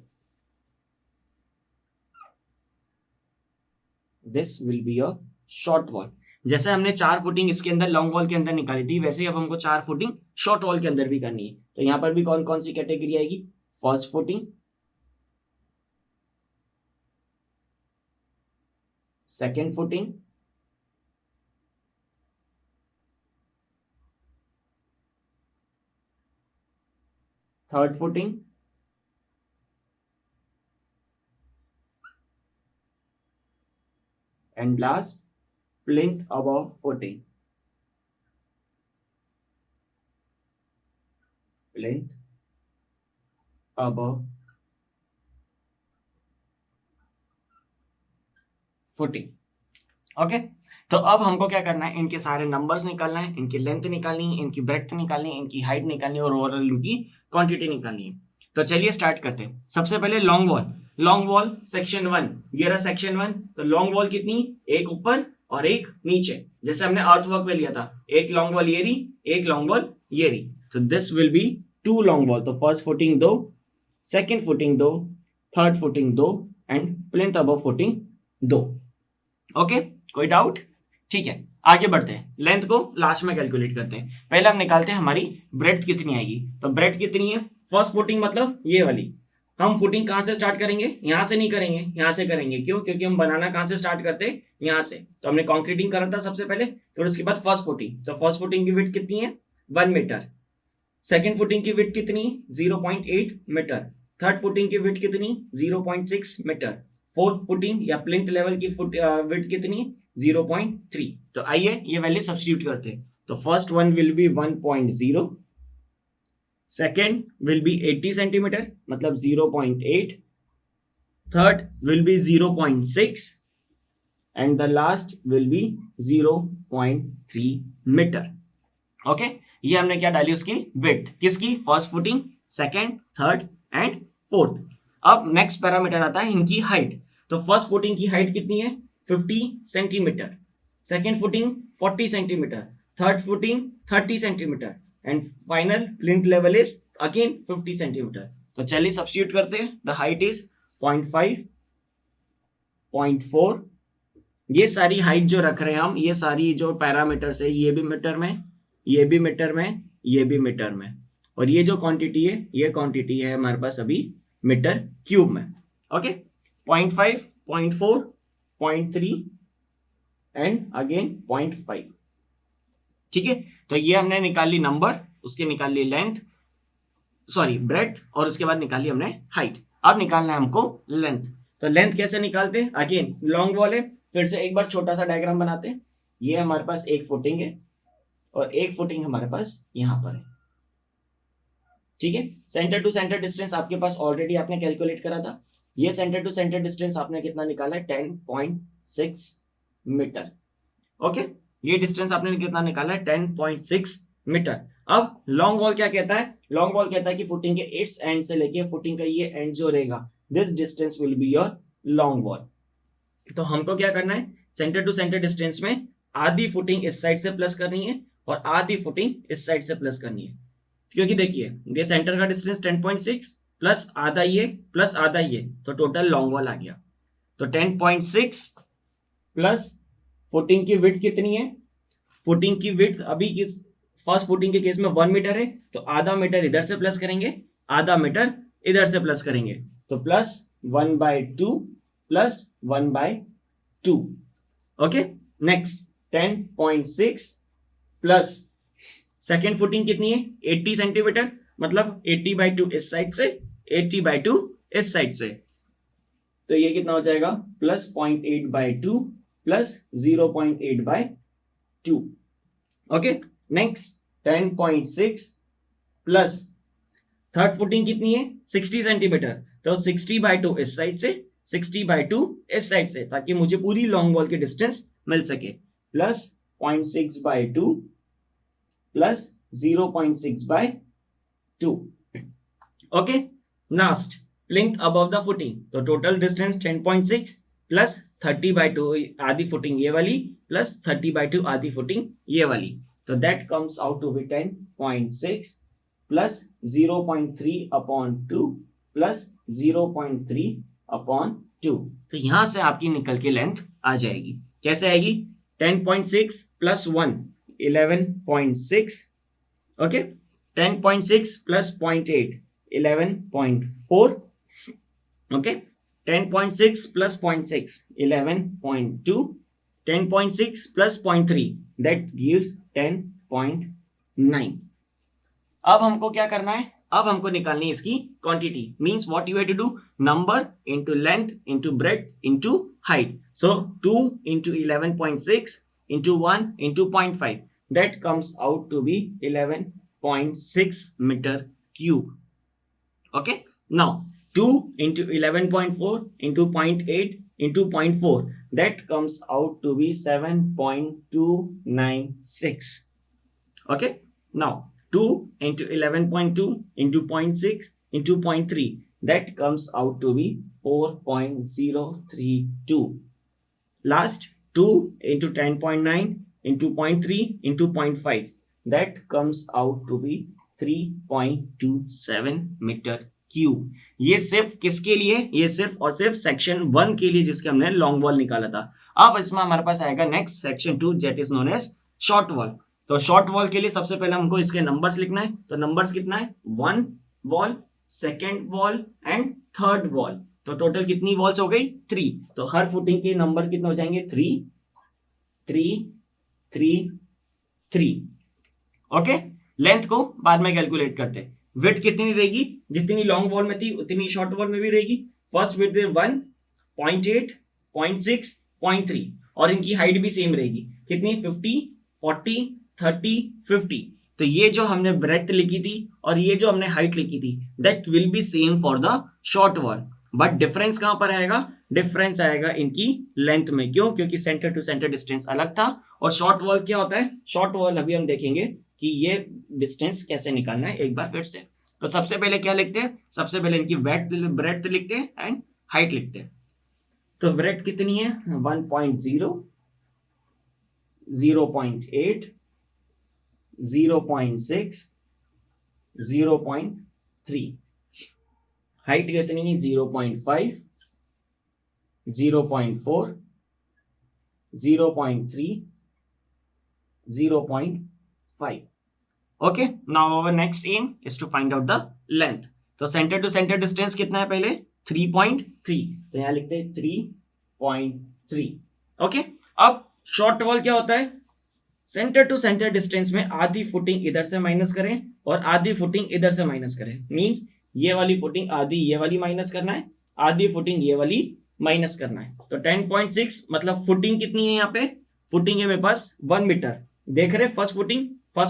This will be your short wall. जैसे हमने 4 फुटिंग इसके अंदर लॉन्ग वॉल के अंदर निकाली थी, वैसे ही अब हमको 4 फुटिंग शॉर्ट वॉल के अंदर भी करनी है। तो यहां पर भी कौन कौन सी कैटेगरी आएगी, first footing, second footing, third footing and last plinth above footing, plinth above footing. Okay तो अब हमको क्या करना है, इनके सारे नंबर्स निकालना है, इनकी लेंथ निकालनी है, इनकी ब्रेड्थ निकालनी है, इनकी हाइट निकालनी है और ओवरऑल इनकी क्वांटिटी निकालनी है. तो चलिए स्टार्ट करते हैं. सबसे पहले long wall, long wall section 1, ये रहा सेक्शन 1. तो लॉन्ग वॉल कितनी, एक ऊपर और एक नीचे, जैसे हमने अर्थवर्क में लिया था. एक लॉन्ग वॉल ये रही, एक लॉन्ग वॉल ये रही. तो this will be 2 long wall. तो first footing 2, second footing 2, third footing 2 and plinth above footing 2. Okay कोई डाउट? ठीक है आगे बढ़ते हैं. लेंथ को लास्ट में कैलकुलेट करते हैं. पहले हम निकालते हैं हमारी ब्रेड्थ कितनी आएगी. तो ब्रेड्थ कितनी है, फर्स्ट फुटिंग मतलब ये वाली. हम फुटिंग कहां से स्टार्ट करेंगे, यहां से नहीं करेंगे, यहां से करेंगे. क्यों? क्योंकि हम बनाना कहां से स्टार्ट करते हैं, यहां से. तो हमने कंक्रीटिंग करा था सबसे पहले, फिर उसके बाद फर्स्ट फुटिंग. तो फर्स्ट फुटिंग की विड्थ कितनी है, 1 मीटर. सेकेंड फुटिंग की विड्थ कितनी, 0.8 मीटर. थर्ड फुटिंग की विड्थ कितनी, 0.6 मीटर. फोर्थ फुटिंग या प्लिंथ लेवल की विड्थ कितनी, 0.3. तो आइए ये वैल्यू सब्स्टिट्यूट करते हैं. तो first one will be 1.0, second will be 80 centimetre मतलब 0.8, third will be 0.6 and the last will be 0.3 metre. Okay ये हमने क्या डाली उसकी विड्थ, किसकी, first footing, second, third and fourth. अब नेक्स्ट पैरामीटर आता है इनकी हाइट. तो फर्स्ट फुटिंग की हाइट कितनी है, 50 centimetre. Second footing 40 centimetre, third footing 30 centimetre and final plinth level is again 50 centimetre. तो चलिए सब्स्टिट्यूट करते हैं. The height is 0.5, 0.4. ये सारी हाइट जो रख रहे हैं हम, ये सारी जो पैरामीटर्स है, ये भी मीटर में, ये भी मीटर में, ये भी मीटर में, और ये जो क्वांटिटी है, ये क्वांटिटी है हमारे पास अभी मीटर क्यूब में. Okay 0.5, 0.4, 0.3 and again 0.5. ठीक है तो ये हमने निकाली नंबर, उसके निकाल ली लेंथ, सॉरी ब्रेड्थ, और उसके बाद निकाली हमने हाइट. अब निकालना है हमको लेंथ. तो लेंथ कैसे निकालते हैं, अगेन लॉन्ग वॉल है, फिर से एक बार छोटा सा डायग्राम बनाते हैं. ये हमारे पास एक फुटिंग है और एक फुटिंग हमारे पास यहां पर है. ठीक है सेंटर टू सेंटर डिस्टेंस आपके पास ऑलरेडी आपने कैलकुलेट करा था. ये सेंटर टू सेंटर डिस्टेंस आपने कितना निकाला है, 10.6 मीटर. ओके ये डिस्टेंस आपने कितना निकाला है, 10.6 मीटर. अब लॉन्ग वॉल क्या कहता है, लॉन्ग वॉल कहता है कि फुटिंग के इट्स एंड से लेके फुटिंग का ये एंड जो रहेगा, this distance will be your long wall. तो हमको क्या करना है, सेंटर टू सेंटर डिस्टेंस में आधी फुटिंग इस साइड से प्लस करनी है और आधी फुटिंग इस साइड से प्लस करनी है. क्योंकि देखिए ये सेंटर का डिस्टेंस 10.6 प्लस आधा ये प्लस आधा ये, तो टोटल लॉन्ग वॉल आ गया. तो 10.6 प्लस फुटिंग की विड्थ कितनी है, फुटिंग की विड्थ अभी किस फर्स्ट फुटिंग के केस में 1 मीटर है, तो आधा मीटर इधर से प्लस करेंगे, आधा मीटर इधर से प्लस करेंगे. तो plus 1/2 plus 1/2. Okay next 10.6 plus second footing कितनी है, 80 सेंटीमीटर मतलब 80/2 इस साइड से, 80/2 इस साइड से. तो ये कितना हो जाएगा, plus 0.8/2 plus 0.8/2. Okay next 10.6 plus third footing कितनी है, 60 सेंटीमीटर. तो 60/2 इस साइड से, 60/2 इस साइड से, ताकि मुझे पूरी लॉन्ग वॉल की डिस्टेंस मिल सके. Plus 0.6/2 plus 0.6/2. Okay last plinth above the footing. तो टोटल डिस्टेंस 10.6 प्लस 30/2 आधी फुटिंग ये वाली प्लस 30/2 आधी फुटिंग ये वाली. तो that comes out to be 10.6 plus 0.3/2 plus 0.3/2. तो यहां से आपकी निकल के लेंथ आ जाएगी. कैसे आएगी, 10.6 plus 1 11.6. Okay 10.6 plus 0.8 11.4. Okay 10.6 plus 0.6 11.2. 10.6 plus 0.3 that gives 10.9. अब हमको क्या करना है, अब हमको निकालनी है इसकी quantity. Means what you have to do, number into length into breadth into height. So 2 into 11.6 into 1 into 0.5. That comes out to be 11.6 meter cube. Okay. Now 2 into 11.4 into 0.8 into 0.4. That comes out to be 7.296. Okay. Now 2 into 11.2 into 0.6 into 0.3. That comes out to be 4.032. Last 2 into 10.9 into 0.3 into 0.5. That comes out to be 3.27 metre cube. ये सिर्फ किसके लिए? ये सिर्फ और सिर्फ section 1 के लिए जिसके हमने लॉन्ग वॉल निकाला था. अब इसमें हमारे पास आएगा next section 2 that is known as short wall. तो शॉर्ट वॉल के लिए सबसे पहले हमको इसके नंबर्स लिखना है. तो नंबर्स कितना है? 1 wall, second wall and third wall. तो टोटल कितनी वॉल्स हो गई? 3. तो हर फुटिंग के नंबर कितने हो जाएंगे? 3 3 3 3. ओके. लेंथ को बाद में कैलकुलेट करते हैं. विड्थ कितनी रहेगी? जितनी लॉन्ग वॉल में थी उतनी शॉर्ट वॉल में भी रहेगी. फर्स्ट विड्थ 1, 0.8, 0.6, 0.3 और इनकी हाइट भी सेम रहेगी. कितनी? 50, 40, 30, 50. तो ये जो हमने ब्रेड्थ लिखी थी और ये जो हमने हाइट लिखी थी that will be same for the short wall. But difference कहां पर आएगा? डिफरेंस आएगा इनकी लेंथ में. क्यों? क्योंकि सेंटर टू सेंटर डिस्टेंस अलग था. और शॉर्ट वॉल क्या होता है? शॉर्ट वॉल अभी हम देखेंगे कि ये डिस्टेंस कैसे निकालना है एक बार फिर से. तो सबसे पहले क्या लिखते हैं? सबसे पहले इनकी ब्रेड्थ लिखते हैं एंड हाइट लिखते हैं. तो ब्रेड्थ कितनी है? 1.0, 0.8, 0.6, 0.3. हाइट कितनी है? 0.5, 0.4, 0.3, 0.5. Okay. Now our next aim is to find out the length. तो सेंटर टू सेंटर डिस्टेंस कितना है? पहले 3.3. तो यहां लिखते हैं 3.3. ओके. अब शॉर्ट वॉल क्या होता है? सेंटर टू सेंटर डिस्टेंस में आधी फुटिंग इधर से माइनस करें और आधी फुटिंग इधर से माइनस करें. मींस ये वाली फुटिंग आधी ये वाली माइनस करना है, आधी फुटिंग ये वाली माइनस करना है. तो 10.6 मतलब फुटिंग कितनी है? यहाँ पे फुटिंग है मेरे पास 1 मीटर. देख रहे? फर्स्ट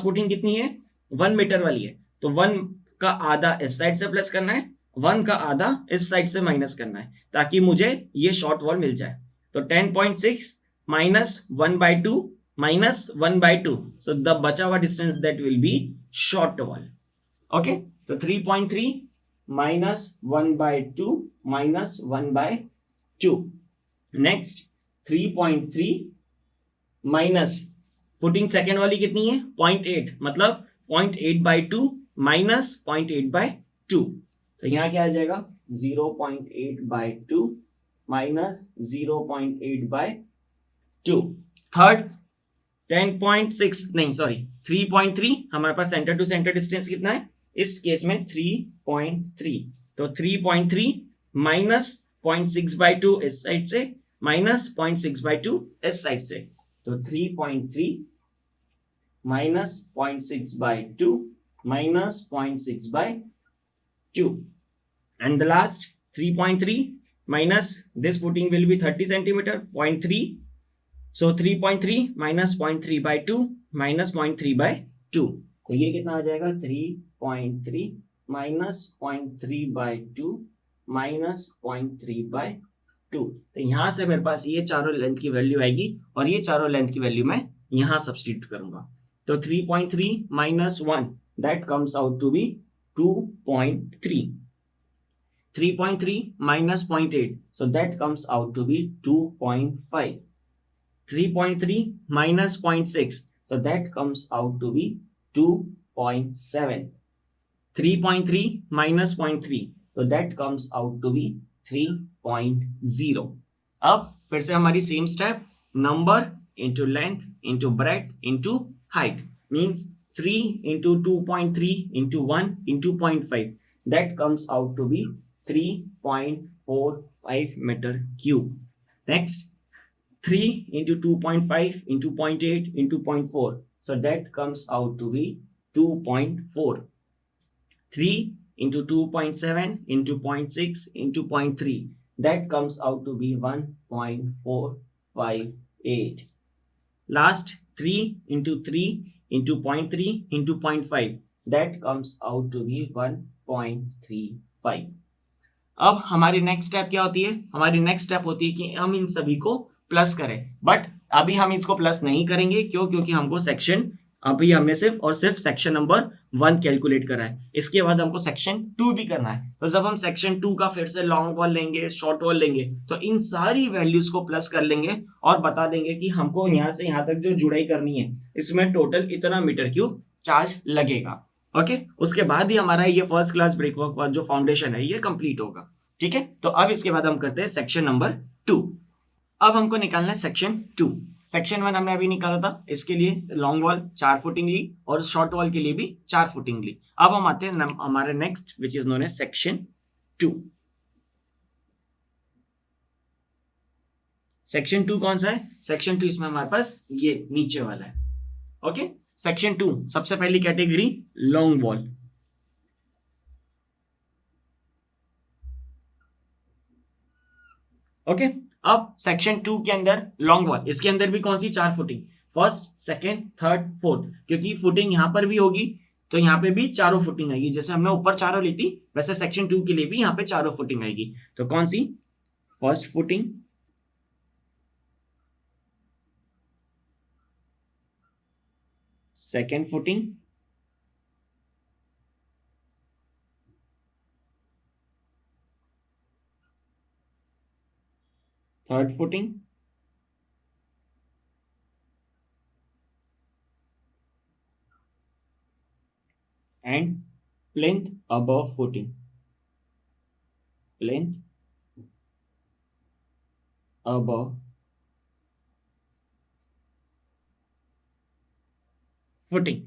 फुटिंग कितनी है? 1 मीटर वाली है. तो 1 का आधा इस साइड से प्लस करना है, 1 का आधा इस साइड से माइनस करना है ताकि मुझे ये शॉर्ट वॉल मिल जाए. तो 10.6 माइनस 1/2 माइनस 1/2. सो द बचा हुआ distance that will be short wall. Okay. तो 3.3 minus 1/2 minus 1/2. Next 3.3 minus footing second वाली कितनी है? 0.8 मतलब 0.8/2 माइनस 0.8/2. तो यहां क्या आ जाएगा? 0.8/2 माइनस 0.8/2. थर्ड 10.6 नहीं सॉरी 3.3. हमारे पास सेंटर टू सेंटर डिस्टेंस कितना है इस केस में? 3.3. तो 3.3 माइनस 0.6/2 इस साइड से माइनस 0.6/2 इस साइड से. तो 3.3 minus 0.6/2 minus 0.6/2. And the last 3.3 minus this footing will be 30 centimeter 0.3. So 3.3 minus 0.3/2 minus 0.3/2. तो ये कितना आ जाएगा? 3.3 माइनस 0.3/2 माइनस 0.3/2. तो यहां से मेरे पास ये चारों लेंथ की वैल्यू आएगी और ये चारों लेंथ की वैल्यू मैं यहां सब्स्टिट्यूट करूंगा. तो 3.3 minus 1 that comes out to be 2.3. 3.3 minus 0.8 so that comes out to be 2.5. 3.3 minus 0.6 so that comes out to be 2.7. 3.3 minus 0.3 so that comes out to be 3.0. अब फिर से हमारी same step. Number into length into breadth into height means 3 into 2.3 into 1 into 0.5 that comes out to be 3.45 meter cube. Next 3 into 2.5 into 0.8 into 0.4 so that comes out to be 2.4. 3 into 2.7 into 0.6 into 0.3 that comes out to be 1.458. last 3 into 3 into 0.3 into 0.5, that comes out to be 1.35. अब हमारी next step क्या होती है? हमारी next step होती है कि हम इन सभी को प्लस करें, बट अभी हम इसको प्लस नहीं करेंगे। क्यों? क्योंकि हमको सेक्शन, अभी हमने सिर्फ और सिर्फ सेक्शन नंबर 1 कैलकुलेट करा है, इसके बाद हमको सेक्शन 2 भी करना है। तो जब हम सेक्शन 2 का फिर से लॉन्ग वॉल लेंगे, शॉर्ट वॉल लेंगे, तो इन सारी वैल्यूज को प्लस कर लेंगे और बता देंगे कि हमको यहाँ से यहाँ तक जो जुड़ाई करनी है, इसमें टोटल इतना मीटर क्यूब चार्ज लगेगा। ओके, उसके बाद ही हमारा ये फर्स्ट क्लास ब्रेकवर्क का जो फाउंडेशन है ये कंप्लीट होगा। ठीक है, तो अब इसके बाद हम करते हैं सेक्शन नंबर 2। अब हमको निकालना है सेक्शन 2। सेक्शन 1 हमने अभी निकाला था, इसके लिए लॉन्ग वॉल 4 फुटिंग ली और शॉर्ट वॉल के लिए भी 4 फुटिंग ली। अब हम आते हैं हमारे next, which is known as section 2। Section 2 कौन सा है? सेक्शन 2 इसमें हमारे पास ये नीचे वाला है। ओके, सेक्शन 2 सबसे पहली कैटेगरी लॉन्ग वॉल। ओके, अब सेक्शन 2 के अंदर लॉन्ग वॉल, इसके अंदर भी कौन सी? 4 footing, first, second, third, fourth, क्योंकि फुटिंग यहां पर भी होगी तो यहाँ पे भी चारों फुटिंग आएगी। जैसे हमने ऊपर चारों ली थी, वैसे सेक्शन 2 के लिए भी यहाँ पे चारों फुटिंग आएगी। तो कौन सी? First footing, second footing, third footing and plinth above footing, plinth above footing.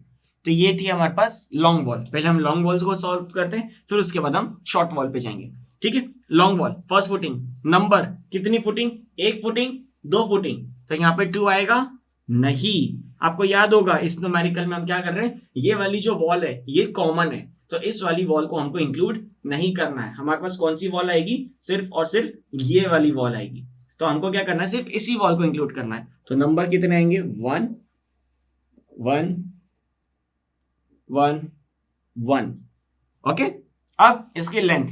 तो ये थी हमारे पास लॉन्ग वॉल। पहले हम लॉन्ग वॉल्स को सॉल्व करते हैं, फिर उसके बाद हम शॉर्ट वॉल पे जाएंगे। ठीक है, long wall first footing, number कितनी फुटिंग? 1 फुटिंग, 2 फुटिंग, तो यहाँ पे 2 आएगा नहीं। आपको याद होगा इस न्यूमेरिकल में हम क्या कर रहे हैं, ये वाली जो वॉल है ये कॉमन है, तो इस वाली वॉल को हमको इंक्लूड नहीं करना है। हमारे पास कौन सी वॉल आएगी? सिर्फ और सिर्फ ये वाली वॉल आएगी। तो हमको क्या करना है? सिर्फ इसी वॉल को इंक्लूड करना है। तो नंबर कितने आएंगे? 1 1 1 1। ओके, अब इसकी लेंथ,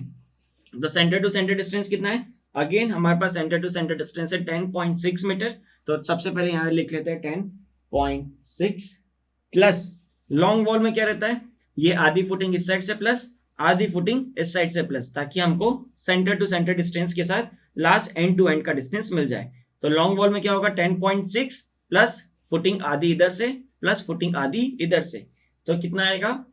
तो सेंटर टू सेंटर डिस्टेंस कितना है? अगेन हमारे पास सेंटर टू सेंटर डिस्टेंस है 10.6 मीटर। तो सबसे पहले यहां लिख लेते हैं 10.6 प्लस लॉन्ग वॉल में क्या रहता है? ये आधी फुटिंग इस साइड से प्लस आधी फुटिंग इस साइड से प्लस, ताकि हमको सेंटर टू सेंटर डिस्टेंस के साथ लास्ट एंड टू एंड का डिस्टेंस मिल जाए। तो लॉन्ग वॉल में क्या होगा? 10.6 प्लस फुटिंग आधी इधर से प्लस फुटिंग आधी इधर से, तो कितना आएगा?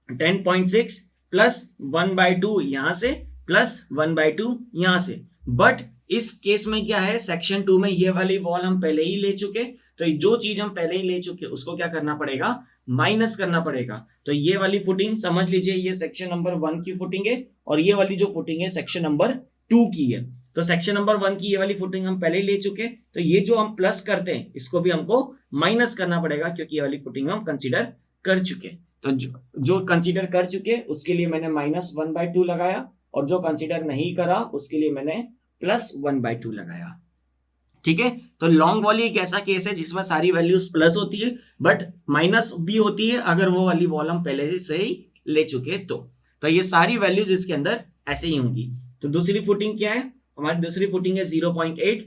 10.6 प्लस 1/2 यहां से प्लस 1/2 यहां से। बट इस केस में क्या है, सेक्शन 2 में ये वाली वॉल हम पहले ही ले चुके, तो जो चीज हम पहले ही ले चुके उसको क्या करना पड़ेगा? माइनस करना पड़ेगा। तो ये वाली फुटिंग समझ लीजिए ये सेक्शन नंबर 1 की फुटिंग है, और ये वाली जो फुटिंग है सेक्शन नंबर 2 की है। तो सेक्शन नंबर 1 की ये वाली फुटिंग हम पहले ही ले चुके, तो ये जो हम प्लस करते हैं इसको भी हमको माइनस करना पड़ेगा, क्योंकि ये वाली फुटिंग हम कंसीडर कर चुके। तो जो कंसीडर कर चुके उसके लिए मैंने -1/2 लगाया, और जो कंसीडर नहीं करा उसके लिए मैंने +1/2 लगाया। ठीक है, तो लॉन्ग वॉल एक ऐसा केस है जिसमें सारी वैल्यूज प्लस होती है, बट माइनस भी होती है अगर वो वाली वॉल हम पहले से ही ले चुके तो ये सारी वैल्यूज इसके अंदर ऐसे ही होंगी। तो दूसरी फुटिंग क्या है? हमारी दूसरी फुटिंग है 0.8,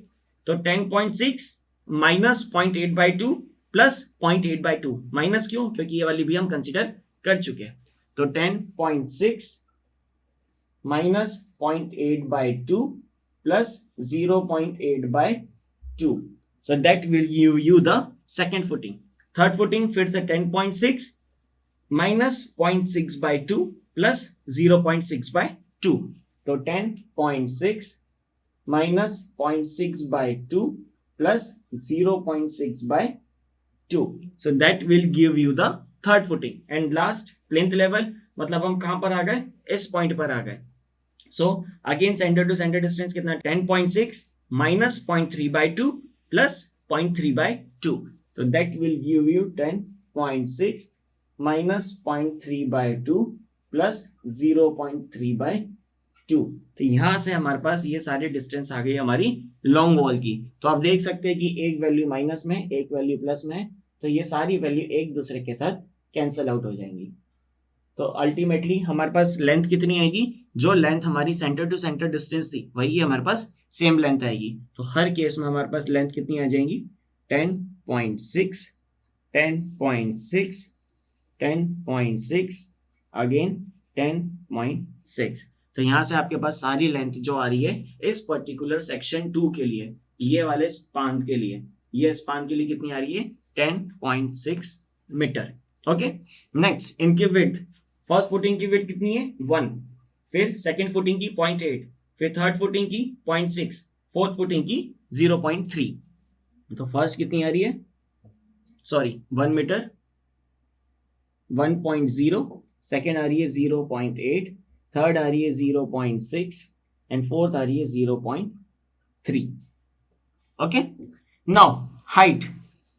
तो 10.6 -0.8/2 प्लस 0.8/2। माइनस क्यों? क्योंकि ये वाली भी हम कंसीडर कर चुके हैं। तो 10.6 minus 0.8/2 plus 0.8/2. So that will give you the second footing. Third footing fits the 10.6 minus 0.6/2 plus 0.6/2. So 10.6 minus 0.6/2 plus 0.6/2. So that will give you the third footing. And last, plinth level, मतलब हम कहां पर आ गए? इस point पर आ गए। So again center to center distance कितना? 10.6 minus 0.3/2 plus 0.3/2. So that will give you 10.6 minus 0.3/2 plus 0.3/2. 2। तो यहाँ से हमारे पास ये सारी डिस्टेंस आ गई हमारी लॉन्ग वॉल की। तो आप देख सकते हैं कि एक वैल्यू माइनस में, एक वैल्यू प्लस में है, तो ये सारी वैल्यू एक दूसरे के साथ कैंसल आउट हो जाएंगी। तो अल्टीमेटली हमारे पास लेंथ कितनी आएगी, जो लेंथ हमारी सेंटर टू सेंटर डिस्टेंस थी वही हमारे पास सेम लेंथ आएगी। तो हर केस में हमारे पास लेंथ कितनी आ जाएंगी, 10.6, 10.6, 10.6, अगेन 10.6। तो यहाँ से आपके पास सारी लेंथ जो आ रही है इस पर्टिकुलर सेक्शन 2 के लिए, ये वाले स्पान के लिए, ये स्पान के लिए कितनी आ रही है, 10.6 मीटर। ओके, नेक्स्ट इनकी विड्थ, फर्स्ट फुटिंग की विड्थ कितनी है, 1, फिर सेकंड फुटिंग की 0.8, फिर थर्ड फुटिंग की 0.6, फोर्थ फुटिंग की 0.3। तो फर्स्ट कितनी आ रही है, सॉरी 1 मीटर 1.0, सेकेंड आ रही है 0.8, थर्ड आ रही है 0.6 एंड फोर्थ आ रही है 0.3। Okay, now height,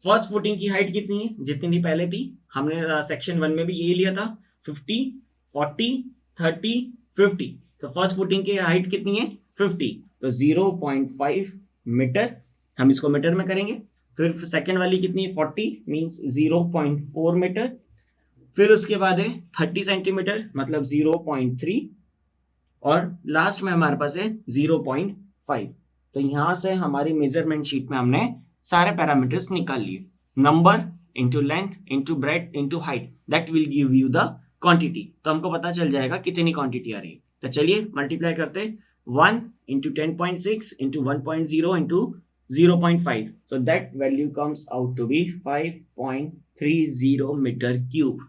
first footing की हाइट कितनी है, जितनी पहले थी, हमने सेक्शन 1 में भी यही लिया था, 50, 40, 30, 50। तो फर्स्ट फुटिंग की हाइट कितनी है, 50, तो 0.5 मीटर, हम इसको मीटर में करेंगे। फिर सेकेंड वाली कितनी है, 40 मीन्स 0.4 मीटर। फिर उसके बाद है 30 सेंटीमीटर मतलब 0.3, और लास्ट में हमारे पास है 0.5। तो यहां से हमारी मेजरमेंट शीट में हमने सारे पैरामीटर्स निकाल लिए, number into length into breadth into height, that will give you the quantity. तो हमको पता चल जाएगा कितनी क्वांटिटी आ रही है। तो चलिए मल्टीप्लाई करते हैं, 1 into 10.6 into 1.0 into 0.5, so that value comes out to be 5.30 meter cube.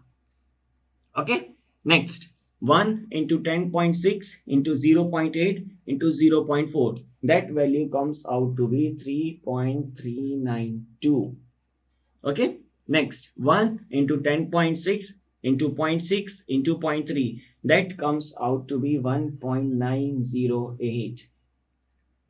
Okay, next 1 into 10.6 into 0.8 into 0.4, that value comes out to be 3.392. Okay, next 1 into 10.6 into 0.6 into 0.3, that comes out to be 1.908.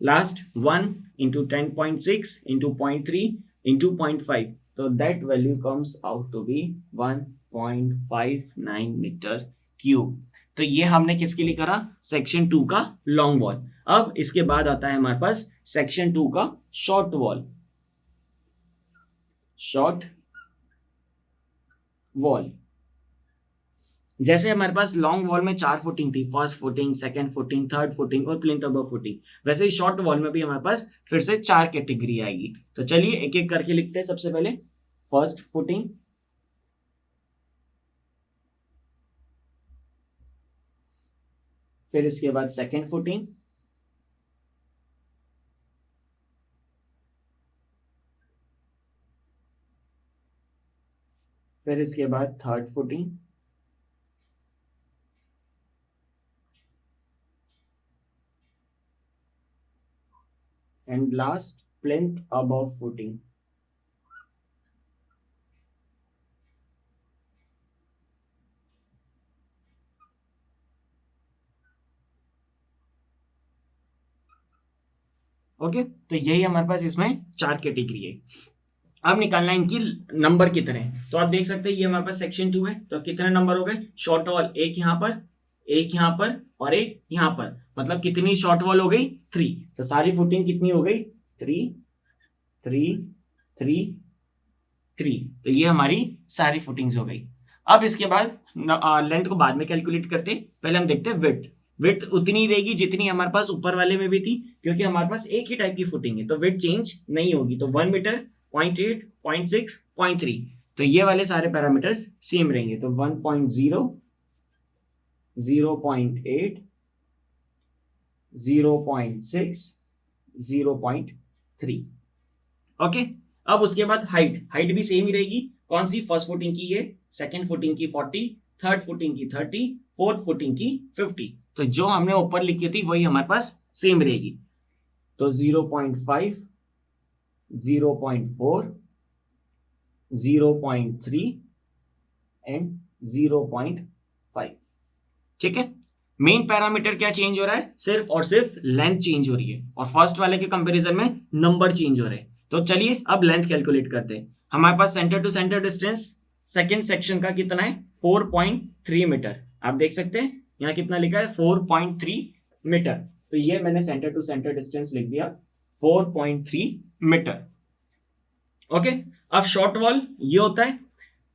Last 1 into 10.6 into 0.3 into 0.5, so that value comes out to be 1.59 metre cube. तो ये हमने किसके लिए करा, section 2 का long wall. अब इसके बाद आता है हमारे पास सेक्शन 2 का शॉर्ट वॉल। शॉर्ट वॉल, जैसे हमारे पास लॉन्ग वॉल में 4 फुटिंग थी, first footing, second footing, third footing और प्लिंथ अबव फुटिंग, वैसे ही शॉर्ट वॉल में भी हमारे पास फिर से 4 कैटेगरी आएगी। तो चलिए एक एक करके लिखते हैं। सबसे पहले फर्स्ट फुटिंग, फिर इसके बाद सेकंड फुटिंग, फिर इसके बाद third footing, and last plinth above footing. Okay, तो यही हमारे पास इसमें 4 कैटेगरी है। अब निकालना है इनकी नंबर कितने हैं। तो आप देख सकते हैं ये हमारे पास सेक्शन 2 है, तो कितने नंबर हो गए शॉर्ट वॉल, एक यहाँ पर, एक यहाँ पर और एक यहाँ पर, मतलब कितनी शॉर्ट वॉल हो गई, 3। तो सारी फुटिंग कितनी हो गई, 3 3 3 3। तो ये हमारी सारी फुटिंग्स हो गई। अब इसके बाद लेंथ को बाद में कैलकुलेट करते, पहले हम देखते हैं विड्थ। विड्थ उतनी रहेगी जितनी हमारे पास ऊपर वाले में भी थी, क्योंकि हमारे पास एक ही टाइप की फुटिंग है, तो विड्थ चेंज नहीं होगी। तो 1 मीटर, 0.8, 0.6, 0.3, तो ये वाले सारे पैरामीटर्स सेम रहेंगे। तो 1.0, 0.8, 0.6, 0.3। ओके, अब उसके बाद हाइट, हाइट भी सेम ही रहेगी। कौन सी, फर्स्ट फुटिंग की है, सेकंड फुटिंग की 40, थर्ड फुटिंग की 30, फोर्थ फुटिंग की 50। तो जो हमने ऊपर लिखी थी वही हमारे पास सेम रहेगी। तो 0.5, 0.4, 0.3 एंड 0.5। ठीक है, मेन पैरामीटर क्या चेंज हो रहा है, सिर्फ और सिर्फ लेंथ चेंज हो रही है, और फर्स्ट वाले के कंपैरिजन में नंबर चेंज हो रहे हैं। तो चलिए अब लेंथ कैलकुलेट करते हैं। हमारे पास centre to centre distance second section का कितना है, 4.3 मीटर। आप देख सकते हैं यहाँ कितना लिखा है, 4.3 मीटर। तो ये मैंने सेंटर टू सेंटर डिस्टेंस लिख दिया 4.3 मीटर। ओके, अब शॉर्ट वॉल ये होता है,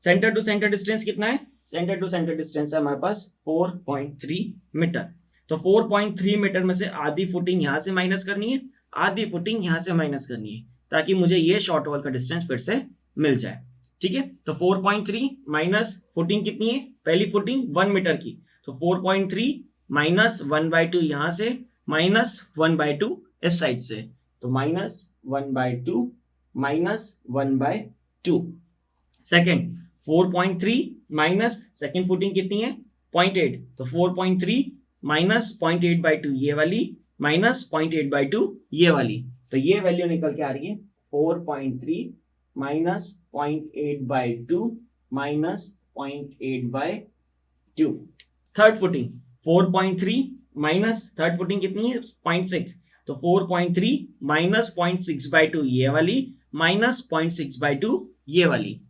सेंटर टू सेंटर डिस्टेंस कितना है, सेंटर टू सेंटर डिस्टेंस है हमारे पास 4.3 मीटर। तो 4.3 मीटर में से आधी फुटिंग यहां से माइनस करनी है, आधी फुटिंग यहां से माइनस करनी है, ताकि मुझे ये शॉर्ट वॉल का डिस्टेंस फिर से मिल जाए। ठीक है, तो 4.3 माइनस फुटिंग कितनी है, पहली फुटिंग 1 मीटर की, तो 4.3 माइनस 1/2 यहां से, माइनस 1/2 इस साइड से, तो minus 1/2 minus 1/2। Second 4.3 minus second footing कितनी है 0.8, तो 4.3 माइनस 0.8/2 ये वाली, माइनस 0.8/2 ये वाली, तो ये वैल्यू निकल के आ रही है 4.3 minus 0.8/2 minus 0.8/2। Third footing 4.3 minus third footing कितनी है 0.6, तो 4.3 माइनस 0.6/2 ये वाली, माइनस 0.6/2 ये वाली,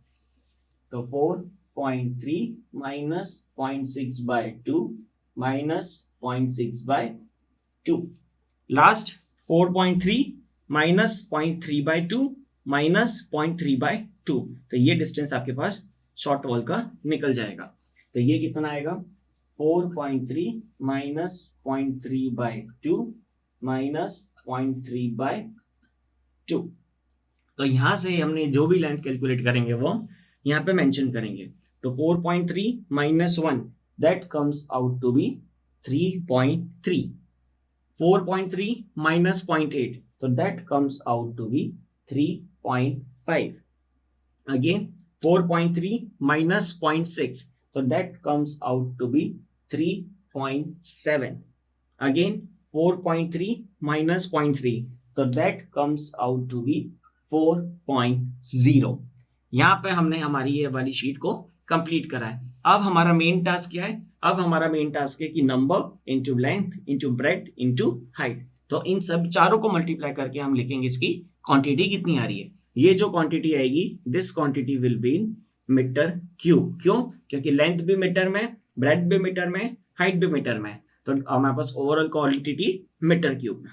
तो 4.3 minus 0.6/2 minus 0.6/2। Last 4.3 minus 0.3/2 minus 0.3/2, तो ये डिस्टेंस आपके पास शॉर्ट वॉल का निकल जाएगा। तो ये कितना आएगा 4.3 माइनस 0.3/2 माइनस 0.3/2। तो यहां से हमने जो भी लेंथ कैलकुलेट करेंगे वो यहाँ पे मेंशन करेंगे। तो 4.3 minus 1 that comes out to be 3.3। 4.3 minus 0.8 तो that comes out to be 3.5। Again 4.3 minus 0.6 तो that comes out to be 3.7। Again 4.3 minus 0.3 तो that comes out to be 4.0। यहाँ पे हमने हमारी ये वाली शीट को कंप्लीट करा है। अब हमारा मेन टास्क क्या है, अब हमारा मेन टास्क है कि number into length into breadth into height, तो इन सब चारों को मल्टीप्लाई करके हम लिखेंगे इसकी क्वांटिटी कितनी आ रही है। ये जो क्वांटिटी आएगी this quantity will be in metre cube. क्यों, क्योंकि लेंथ भी मीटर में, ब्रेड्थ भी मीटर में, हाइट भी मीटर में, तो हमारे पास ओवरऑल क्वांटिटी मीटर क्यूब में।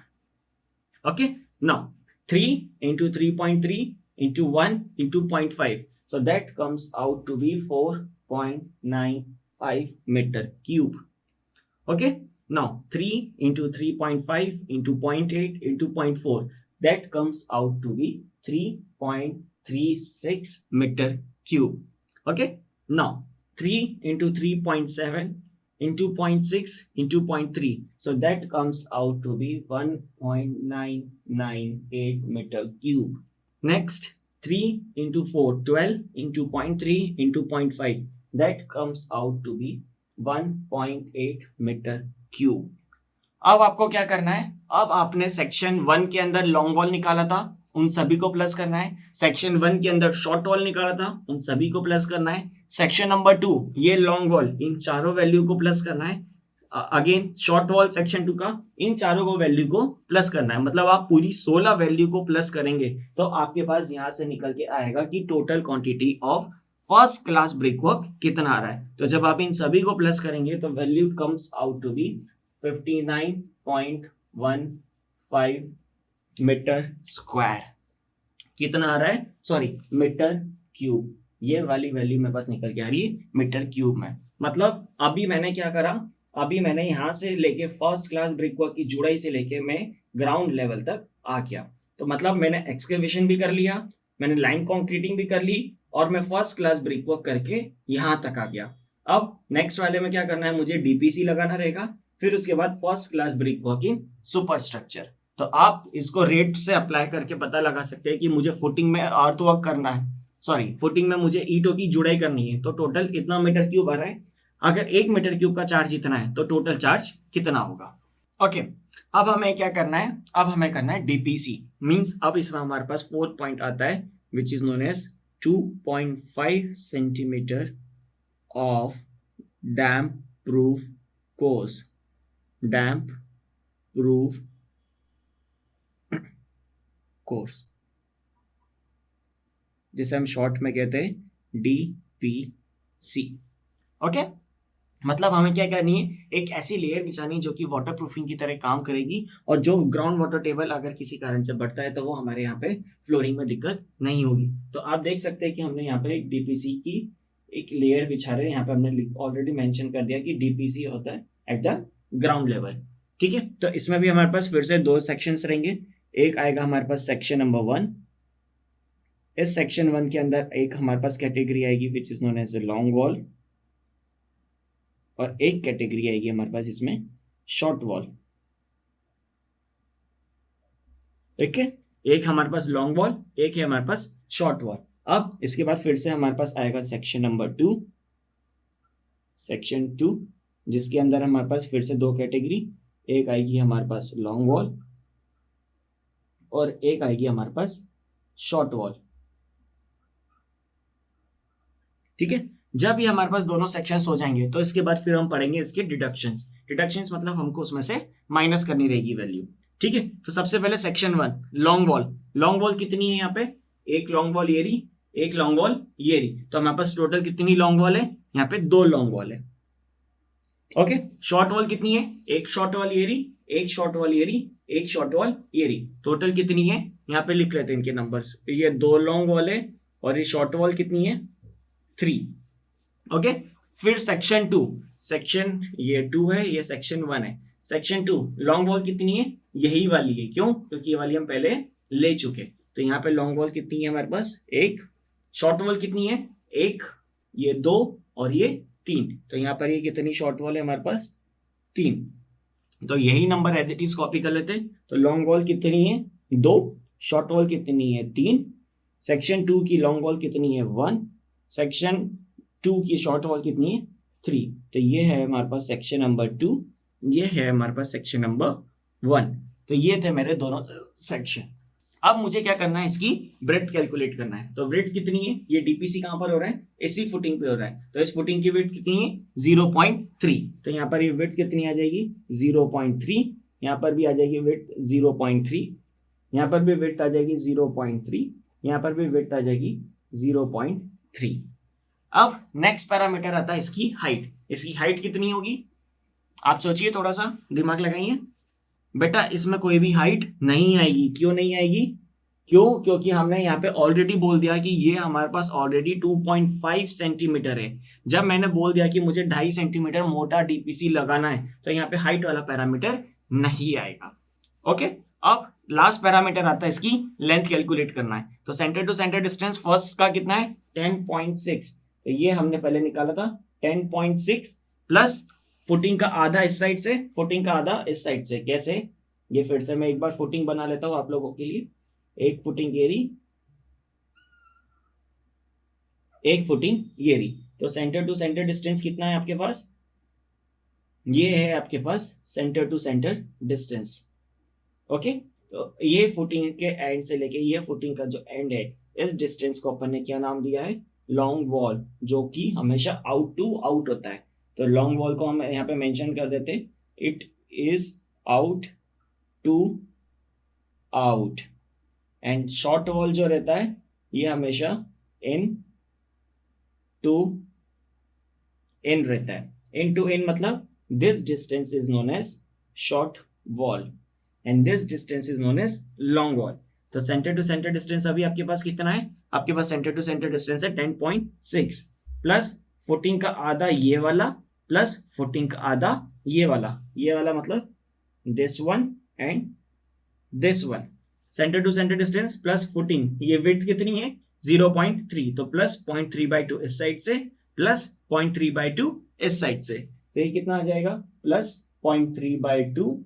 Okay, now 3 into 3.3 into 1 into 0.5. So that comes out to be 4.95 meter cube. Okay, now 3 into 3.5 into 0.8 into 0.4. That comes out to be 3.36 meter cube. Okay, now 3 into 3.7 into 0.6 into 0.3, so that comes out to be 1.998 meter cube. Next 3 into 4 12 into 0.3 into 0.5, that comes out to be 1.8 meter cube. अब आपको क्या करना है, अब आपने section 1 के अंदर long wall निकाला था उन सभी को प्लस करना है, सेक्शन 1 के अंदर शॉर्ट वॉल निकाला था उन सभी को प्लस करना है, सेक्शन नंबर 2 ये लॉन्ग वॉल इन चारों वैल्यू को प्लस करना है, अगेन शॉर्ट वॉल सेक्शन 2 का इन चारों को वैल्यू को प्लस करना है। मतलब आप पूरी 16 वैल्यू को प्लस करेंगे तो आपके पास यहां से निकल के आएगा कि total quantity of first class brickwork कितना आ रहा है। तो जब आप इन सभी को प्लस करेंगे तो value comes out to be 59.15 metre square. कितना आ रहा है, सॉरी मीटर क्यूब, ये वाली वैल्यू मेरे पास निकल के आ रही है मीटर क्यूब में। मतलब अभी मैंने क्या करा, अभी मैंने यहां से लेके फर्स्ट क्लास ब्रिकवर्क की जुड़ाई से लेके मैं ग्राउंड लेवल तक आ गया। तो मतलब मैंने एक्सकेवेशन भी कर लिया, मैंने लाइन कॉन्क्रीटिंग भी कर ली और मैं फर्स्ट क्लास ब्रिकवर्क करके यहां तक आ गया। अब नेक्स्ट वाले में क्या करना है, मुझे डीपीसी लगाना रहेगा, फिर उसके बाद फर्स्ट क्लास ब्रिकवर्क इन सुपर स्ट्रक्चर। तो आप इसको रेट से अप्लाई करके पता लगा सकते हैं कि मुझे फुटिंग में अर्थवर्क करना है, सॉरी फुटिंग में मुझे ईंटों की जुड़ाई करनी है, तो टोटल इतना मीटर क्यूब आ रहा है। अगर 1 मीटर क्यूब का चार्ज इतना है तो टोटल चार्ज कितना होगा। ओके, अब हमें क्या करना है, अब हमें करना है डीपीसी, मींस अब इसमें हमारे पास 4 पॉइंट आता है which is known as 2.5 centimetre of damp proof course, damp proof course, जिसे हम शॉर्ट में कहते हैं डीपीसी। ओके, मतलब हमें क्या करनी है, एक ऐसी लेयर बिछानी है जो कि वाटर प्रूफिंग की तरह काम करेगी, और जो ग्राउंड वाटर टेबल अगर किसी कारण से बढ़ता है तो वो हमारे यहाँ पे फ्लोरिंग में दिक्कत नहीं होगी। तो आप देख सकते हैं कि हमने यहाँ पे एक डीपीसी की एक लेयर बिछा रहे हैं। यहाँ पे हमने ऑलरेडी मेंशन कर दिया कि डीपीसी होता है एट द ग्राउंड लेवल। ठीक है, तो इसमें भी हमारे पास फिर से दो सेक्शंस रहेंगे। एक आएगा हमारे पास सेक्शन नंबर 1। इस सेक्शन 1 के अंदर एक हमारे पास कैटेगरी आएगी which is known as long wall, और एक कैटेगरी आएगी हमारे पास इसमें शॉर्ट वॉल। ठीक है, एक हमारे पास लॉन्ग वॉल, एक है हमारे पास शॉर्ट वॉल। अब इसके बाद फिर से हमारे पास आएगा सेक्शन नंबर 2, सेक्शन 2 जिसके अंदर हमारे पास फिर से दो कैटेगरी, एक आएगी हमारे पास लॉन्ग वॉल और एक आएगी हमारे पास शॉर्ट वॉल। ठीक है, जब ये हमारे पास दोनों सेक्शंस हो जाएंगे तो इसके बाद फिर हम पढ़ेंगे इसके डिडक्शंस। डिडक्शंस मतलब हमको उसमें से माइनस करनी रहेगी वैल्यू। ठीक है, तो सबसे पहले section 1 long wall. Long wall कितनी है यहाँ पे, एक लॉन्ग वॉल येरी, एक लॉन्ग वॉल येरी। तो हमारे पास टोटल कितनी लॉन्ग वॉल है, यहाँ पे 2 लॉन्ग वॉल है। ओके, शॉर्ट वॉल कितनी है, एक शॉर्ट वॉल येरी, एक शॉर्ट वॉल येरी, एक शॉर्ट वॉल येरी। टोटल कितनी है, यहाँ पे लिख लेते हैं इनके नंबर्स। ये 2 लॉन्ग वॉल है और ये शॉर्ट वॉल कितनी है, 3। ओके, फिर सेक्शन 2, सेक्शन ये 2 है, ये सेक्शन 1 है। सेक्शन 2 लॉन्ग वॉल कितनी है, यही वाली है। क्यों, क्योंकि ये वाली हम पहले ले चुके। तो यहाँ पे लॉन्ग वॉल कितनी है हमारे पास, एक। शॉर्ट वॉल कितनी है, एक, ये 2 और ये 3। तो यहाँ पर ये कितनी शॉर्ट वॉल है हमारे पास, 3। तो यही number as it is copy कर लेते हैं। तो लॉन्ग वॉल कितनी है, 2, शॉर्ट वॉल कितनी है, 3। सेक्शन 2 की लॉन्ग वॉल कितनी है, 1। सेक्शन 2 की शॉर्ट वॉल कितनी है, 3। तो ये है हमारे पास सेक्शन नंबर 2, ये है हमारे पास सेक्शन नंबर 1। तो ये थे मेरे दोनों सेक्शन। अब मुझे क्या करना है, इसकी ब्रेड्थ कैलकुलेट करना है। तो ब्रेड्थ कितनी है, ये डीपीसी कहां पर हो रहा है, इसी फुटिंग पे हो रहा है। तो इस फुटिंग की विड्थ कितनी है, 0.3। तो यहाँ पर ये विड्थ कितनी आ जाएगी, 0.3। यहाँ पर भी आ जाएगी विड्थ 0.3, यहाँ पर भी विड्थ आ जाएगी 0.3, यहाँ पर भी विड्थ आ जाएगी 0.3। अब नेक्स्ट पैरामीटर आता है इसकी हाइट। इसकी हाइट कितनी होगी, आप सोचिए, थोड़ा सा दिमाग लगाइए। बेटा इसमें कोई भी हाइट नहीं आएगी। क्यों नहीं आएगी, क्यों, क्योंकि हमने यहाँ पे ऑलरेडी बोल दिया कि ये हमारे पास ऑलरेडी 2.5 सेंटीमीटर है। जब मैंने बोल दिया कि मुझे 2.5 सेंटीमीटर मोटा डीपीसी लगाना है तो यहाँ पे हाइट वाला पैरामीटर नहीं आएगा। ओके, अब लास्ट पैरामीटर आता है इसकी लेंथ कैलकुलेट करना है। तो centre to centre distance first का कितना है, 10.6। तो ये हमने पहले निकाला था 10.6 प्लस फुटिंग का आधा इस साइड से, फुटिंग का आधा इस साइड से। कैसे, ये फिर से मैं एक बार फुटिंग बना लेता हूं आप लोगों के लिए। एक फुटिंग येरी, एक फुटिंग येरी। तो सेंटर टू सेंटर डिस्टेंस कितना है आपके पास, ये है आपके पास centre to centre distance. Okay, तो ये फुटिंग के एंड से लेके ये फुटिंग का जो एंड है, इस डिस्टेंस को अपन ने क्या नाम दिया है, लॉन्ग वॉल, जो कि हमेशा आउट टू आउट होता है। तो लॉन्ग वॉल को हम यहाँ पे मेंशन कर देते, it is out to out. And short wall जो रहता है ये हमेशा इन टू इन रहता है। इन टू इन मतलब this distance is known as short wall and this distance is known as long wall. तो सेंटर टू सेंटर डिस्टेंस अभी आपके पास कितना है, आपके पास सेंटर टू सेंटर डिस्टेंस है 10.6 प्लस फुटिंग का आधा ये वाला प्लस फुटिंग का आधा ये वाला मतलब this one and this one. Centre to centre distance plus footing, ये विड्थ कितनी है 0.3, तो प्लस 0.3/2 इस साइड से प्लस 0.3/2 इस साइड से। तो ये कितना आ जाएगा, प्लस 0.3/2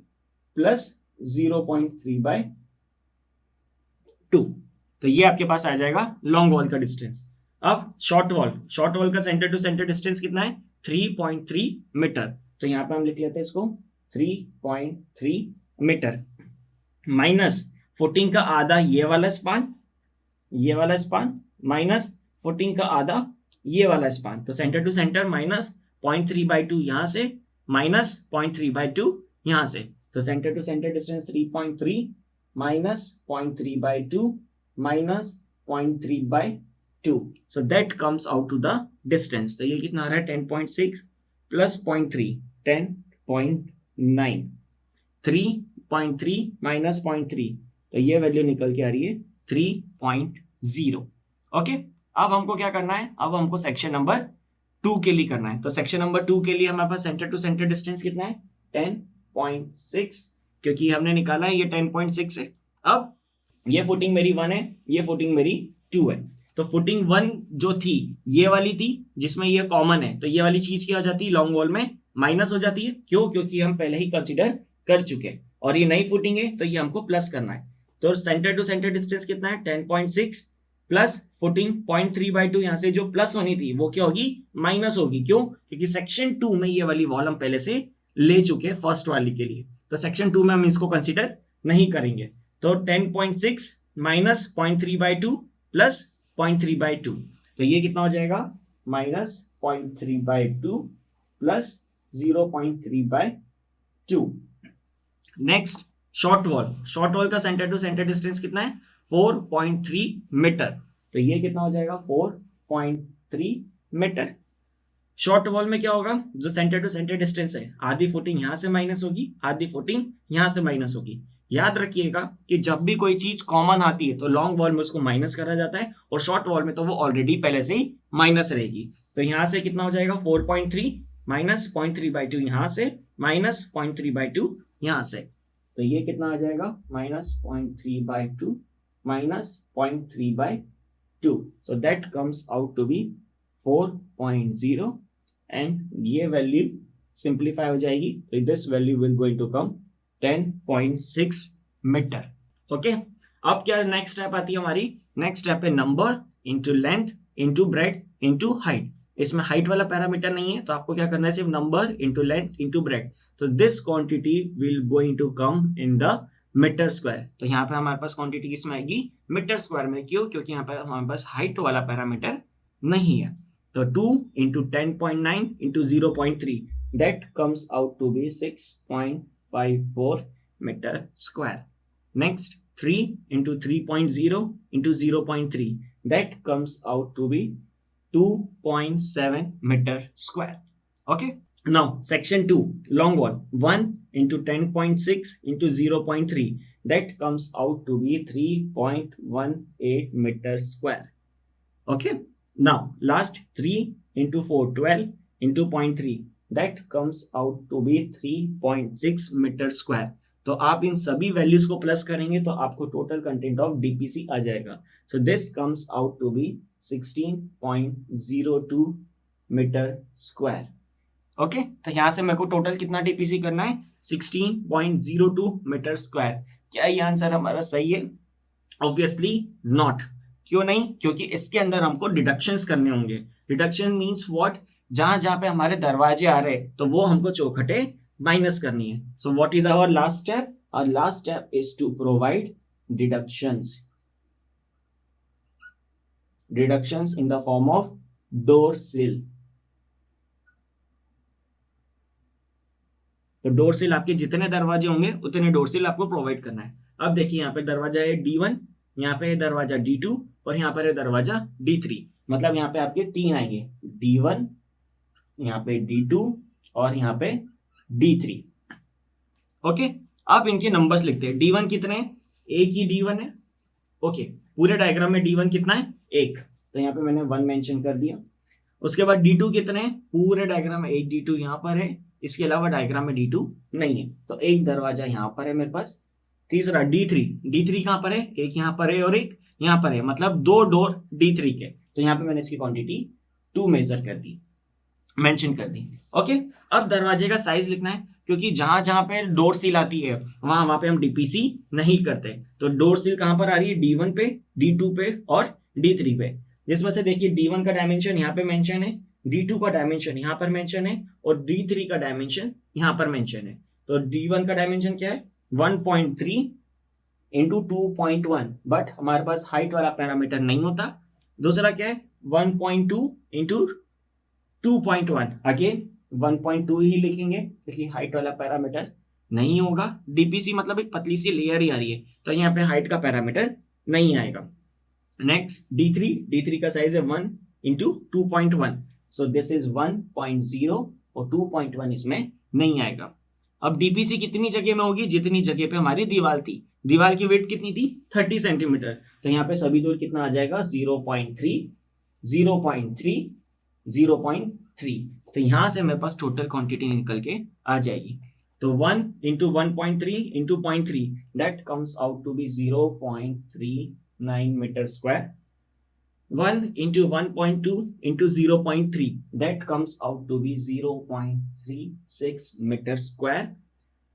प्लस 0.3/2। तो ये आपके पास आ जाएगा लॉन्ग वॉल का डिस्टेंस। अब शॉर्ट वॉल का सेंटर टू सेंटर डिस्टेंस कितना है, 3.3 मीटर। तो यहाँ पे हम लिख लेते हैं इसको 3.3 मीटर माइनस फुटिंग का आधा ये वाला स्पान माइनस फुटिंग का आधा ये वाला स्पान। तो सेंटर टू सेंटर माइनस 0.3/2 यहां से माइनस 0.3/2 यहां से। तो centre to centre distance 3.3 minus 0.3/2 minus 0.3/2। So that comes out to the distance. तो ये कितना आ रहा है 10.6 प्लस 0.3 10.9, 3.3 माइनस 0.3, तो ये वैल्यू निकल के आ रही है 3.0। ओके, अब हमको क्या करना है, अब हमको सेक्शन नंबर 2 के लिए करना है। तो सेक्शन नंबर 2 के लिए हमारे पास सेंटर टू सेंटर डिस्टेंस कितना है 10.6, क्योंकि हमने निकाला है ये 10.6 है। अब ये फुटिंग मेरी 1 है, ये फुटिंग मेरी 2 है। तो फुटिंग 1 जो थी ये वाली थी जिसमें ये कॉमन है, तो ये वाली चीज क्या हो जाती है लॉन्ग वॉल में माइनस हो जाती है। क्यों? क्योंकि हम पहले ही कंसीडर कर चुके हैं, और ये नई फुटिंग है तो ये हमको प्लस करना है। तो सेंटर टू सेंटर डिस्टेंस कितना है 10.6 प्लस फुटिंग 0.3/2, यहां से जो प्लस होनी थी वो क्या होगी माइनस होगी। क्यों? क्योंकि सेक्शन 2 में ये वाली वॉल हम पहले से ले चुके हैं फर्स्ट वाली के लिए, तो सेक्शन 2 में हम इसको कंसीडर नहीं करेंगे। तो 10.6 माइनस 0.3/2 प्लस 0.3/2, तो ये कितना हो जाएगा minus 0.3/2 plus 0.3/2। Next short wall, short wall का सेंटर टू सेंटर डिस्टेंस कितना है 4.3 मीटर, तो ये कितना हो जाएगा 4.3 मीटर। शॉर्ट वॉल में क्या होगा, जो सेंटर टू सेंटर डिस्टेंस है आधी फुटिंग यहां से माइनस होगी, आधी फुटिंग यहां से माइनस होगी। याद रखिएगा कि जब भी कोई चीज कॉमन आती है तो लॉन्ग वॉल में उसको माइनस करा जाता है, और शॉर्ट वॉल में तो वो ऑलरेडी पहले से ही माइनस रहेगी। तो यहां से कितना हो जाएगा 4.3 माइनस 0.3/2 यहां से माइनस 0.3/2 यहां से, तो ये कितना आ जाएगा minus 0.3/2 minus 0.3/2, so that comes out to be 4.0, and ये वैल्यू सिंप्लीफाई हो जाएगी, तो this value will going to come 10.6 metre. Okay, अब क्या नेक्स्ट स्टेप आती है हमारी, नेक्स्ट स्टेप है number into length into breadth into height. इसमें हाइट वाला पैरामीटर नहीं है, तो आपको क्या करना है सिर्फ number into length into breadth. तो this quantity will going to come in the metre square. तो यहाँ पे हमारे पास क्वांटिटी किसमें आएगी मीटर स्क्वायर में। क्यों? क्योंकि यहाँ पे हमारे पास हाइट वाला पैरामीटर नहीं है। तो 2 into 10.9 into 0.3, that comes out to be 6.54 metre square. Next 3 into 3.0 into 0.3, that comes out to be 2.7 meter square. Okay, now section 2 long wall 1 into 10.6 into 0.3, that comes out to be 3.18 meter square. Okay, now last 3 into 4 12 into 0.3, that comes out to be 3.6 meter square. तो आप इन सभी values को plus करेंगे तो आपको total content of DPC आ जाएगा। So this comes out to be 16.02 metre square. Okay, तो यहां से मेरे को टोटल कितना डीपीसी करना है 16.02 मीटर स्क्वायर। क्या ये आंसर हमारा सही है? Obviously not. क्यों नहीं? क्योंकि इसके अंदर हमको डिडक्शंस करने होंगे। डिडक्शन मींस व्हाट, जहां जहां पे हमारे दरवाजे आ रहे तो वो हमको चौखटे माइनस करनी है। So what is our last step? Our last step is to provide deductions in the form of door sill. तो डोर सिल आपके जितने दरवाजे होंगे उतने डोर सिल आपको प्रोवाइड करना है। अब देखिए यहाँ पे दरवाजा है D1, यहाँ पे है दरवाजा D2 और यहाँ पर है दरवाजा D3। मतलब यहाँ पे आपके 3 आएंगे, D1, यहाँ पे D2 और यहाँ पे D3। ओके, अब इनके नंबर्स लिखते हैं। D1 कितने हैं? एक ही D1 है। ओके, पूरे डायग्राम में D1 कितना है? 1, तो यहाँ पे मैंने 1 मेंशन कर दिया। उसके बाद D2 कितने हैं? पूरे डायग्राम में एक D2 यहाँ पर है, इसके अलावा डायग्राम में D2 नहीं है, तो एक दरवाजा यहाँ पर है मेरे पास। तीसरा D3 कहाँ पर है? एक यहाँ पर है और एक यहाँ पर है, मतलब 2 डोर D3 के। तो यहाँ पे मैंने इसकी क्वांटिटी 2 मेजर कर दी, मेंशन कर दी। ओके, अब दरवाजे का साइज लिखना है, क्योंकि जहां जहां पे डोर सील आती है वहां पे हम डीपीसी नहीं करते। तो डोर सील कहां पर आ रही है? D1 पे, D2 पे और D3 पे। जिसमें से देखिए D1 का डायमेंशन यहाँ पे मेंशन है, D2 का डायमेंशन यहाँ पर मेंशन है और D3 का डायमेंशन यहाँ पर मेंशन है। तो D1 का डायमेंशन क्या है? 1.3 इंटू 2.1, बट हमारे पास हाइट वाला पैरामीटर नहीं होता। दूसरा क्या है? 1.2 इंटू 2.1, अगेन 1.2 ही लिखेंगे क्योंकि हाइट वाला पैरामीटर नहीं होगा। डीपीसी मतलब एक पतली सी लेयर ही आ रही है, तो यहाँ पे हाइट का पैरामीटर नहीं आएगा। नेक्स्ट D3 का साइज है 1 इंटू 2.1, सो दिस इज 1.0 और 2.1 इसमें नहीं आएगा। अब डीपीसी कितनी जगह में होगी? जितनी जगह पे हमारी दीवार थी। दीवार की वेट कितनी थी? 30 सेंटीमीटर। तो यहाँ पे सभी दूर कितना आ जाएगा? 0.3, 0.3, 0.3। तो यहां से मेरे पास टोटल क्वांटिटी निकल के आ जाएगी। तो 1 into 1.3 into 0.3 that comes out to be 0.39 meter square. 1 into 1.2 into 0.3 that comes out to be 0.36 meter square.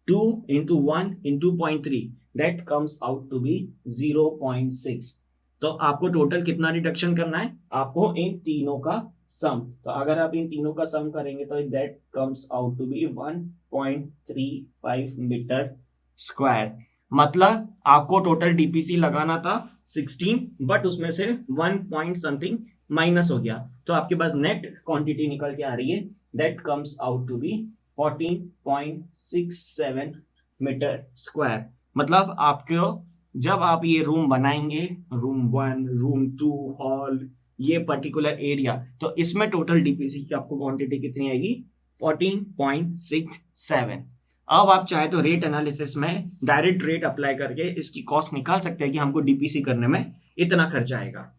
2 into 1 into 0.3 that comes out to be 0.6. तो आपको टोटल कितना रिडक्शन करना है? आपको इन तीनों का सम। तो अगर आप इन तीनों का सम करेंगे तो that comes out to be 1.35 metre square. मतलब आपको टोटल डीपीसी लगाना था 16, बट उसमें से 1 पॉइंट समथिंग माइनस हो गया, तो आपके पास नेट क्वांटिटी निकल के आ रही है। That comes out to be 14.67 metre square. मतलब आपको जब आप ये रूम बनाएंगे, रूम 1, रूम 2, हॉल, ये पर्टिकुलर एरिया, तो इसमें टोटल डीपीसी की आपको क्वांटिटी कितनी आएगी? 14.67। अब आप चाहे तो रेट एनालिसिस में डायरेक्ट रेट अप्लाई करके इसकी कॉस्ट निकाल सकते हैं कि हमको डीपीसी करने में इतना खर्चा आएगा।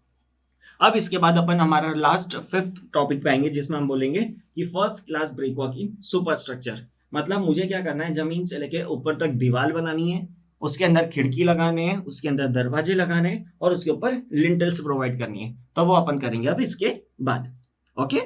अब इसके बाद अपन हमारा लास्ट 5th टॉपिक पे आएंगे, जिसमें हम बोलेंगे कि first class brickwork in super structure. मतलब मुझे क्या करना है? जमीन से लेके ऊपर तक दीवार बनानी है, उसके अंदर खिड़की लगाने हैं, उसके अंदर दरवाजे लगाने हैं, और उसके ऊपर लिंटल्स प्रोवाइड करनी है। तो वो अपन करेंगे अब इसके बाद। ओके,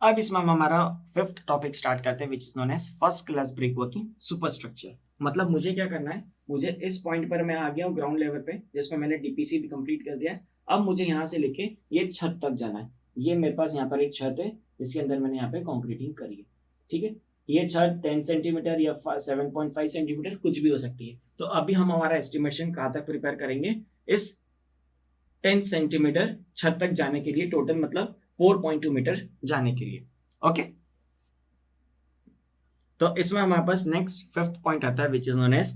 अब इसमें हम हमारा 5th टॉपिक स्टार्ट करते हैं, which is known as first class brickwork in super structure. मतलब मुझे क्या करना है? मुझे इस पॉइंट पर मैं आ गया हूँ ग्राउंड लेवल पे, जिसमें मैंने डीपीसी भी कंप्लीट कर दिया है। अब मुझे यहाँ से लेके ये छत तक जाना है। ये मेरे पास यहाँ पर एक छत है, इसके अंदर मैंने यहाँ पे कॉन्क्रीटिंग करी है। ठीक है, ये छत 10 सेंटीमीटर या 7.5 सेंटीमीटर कुछ भी हो सकती है। तो अभी हम हमारा एस्टिमेशन कहाँ तक प्रिपेयर करेंगे? इस 10 सेंटीमीटर छत तक जाने के लिए, टोटल मतलब 4.2 मीटर जाने के लिए। ओके, तो इसमें हमारे पास नेक्स्ट 5th पॉइंट आता है, which is known as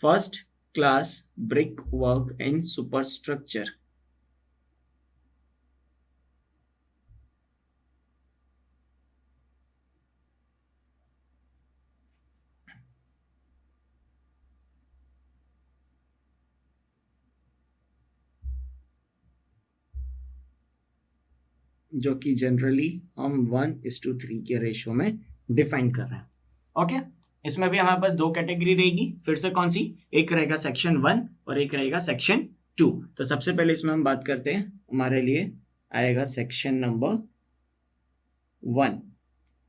first class brick work in super structure. जो कि जनरली हम 1:3 के रेशियो में डिफाइन कर रहे हैं। ओके, इसमें भी हमारे पास 2 कैटेगरी रहेगी। फिर से कौन सी? एक रहेगा सेक्शन 1 और एक रहेगा सेक्शन 2। तो सबसे पहले इसमें हम बात करते हैं, हमारे लिए आएगा सेक्शन नंबर 1।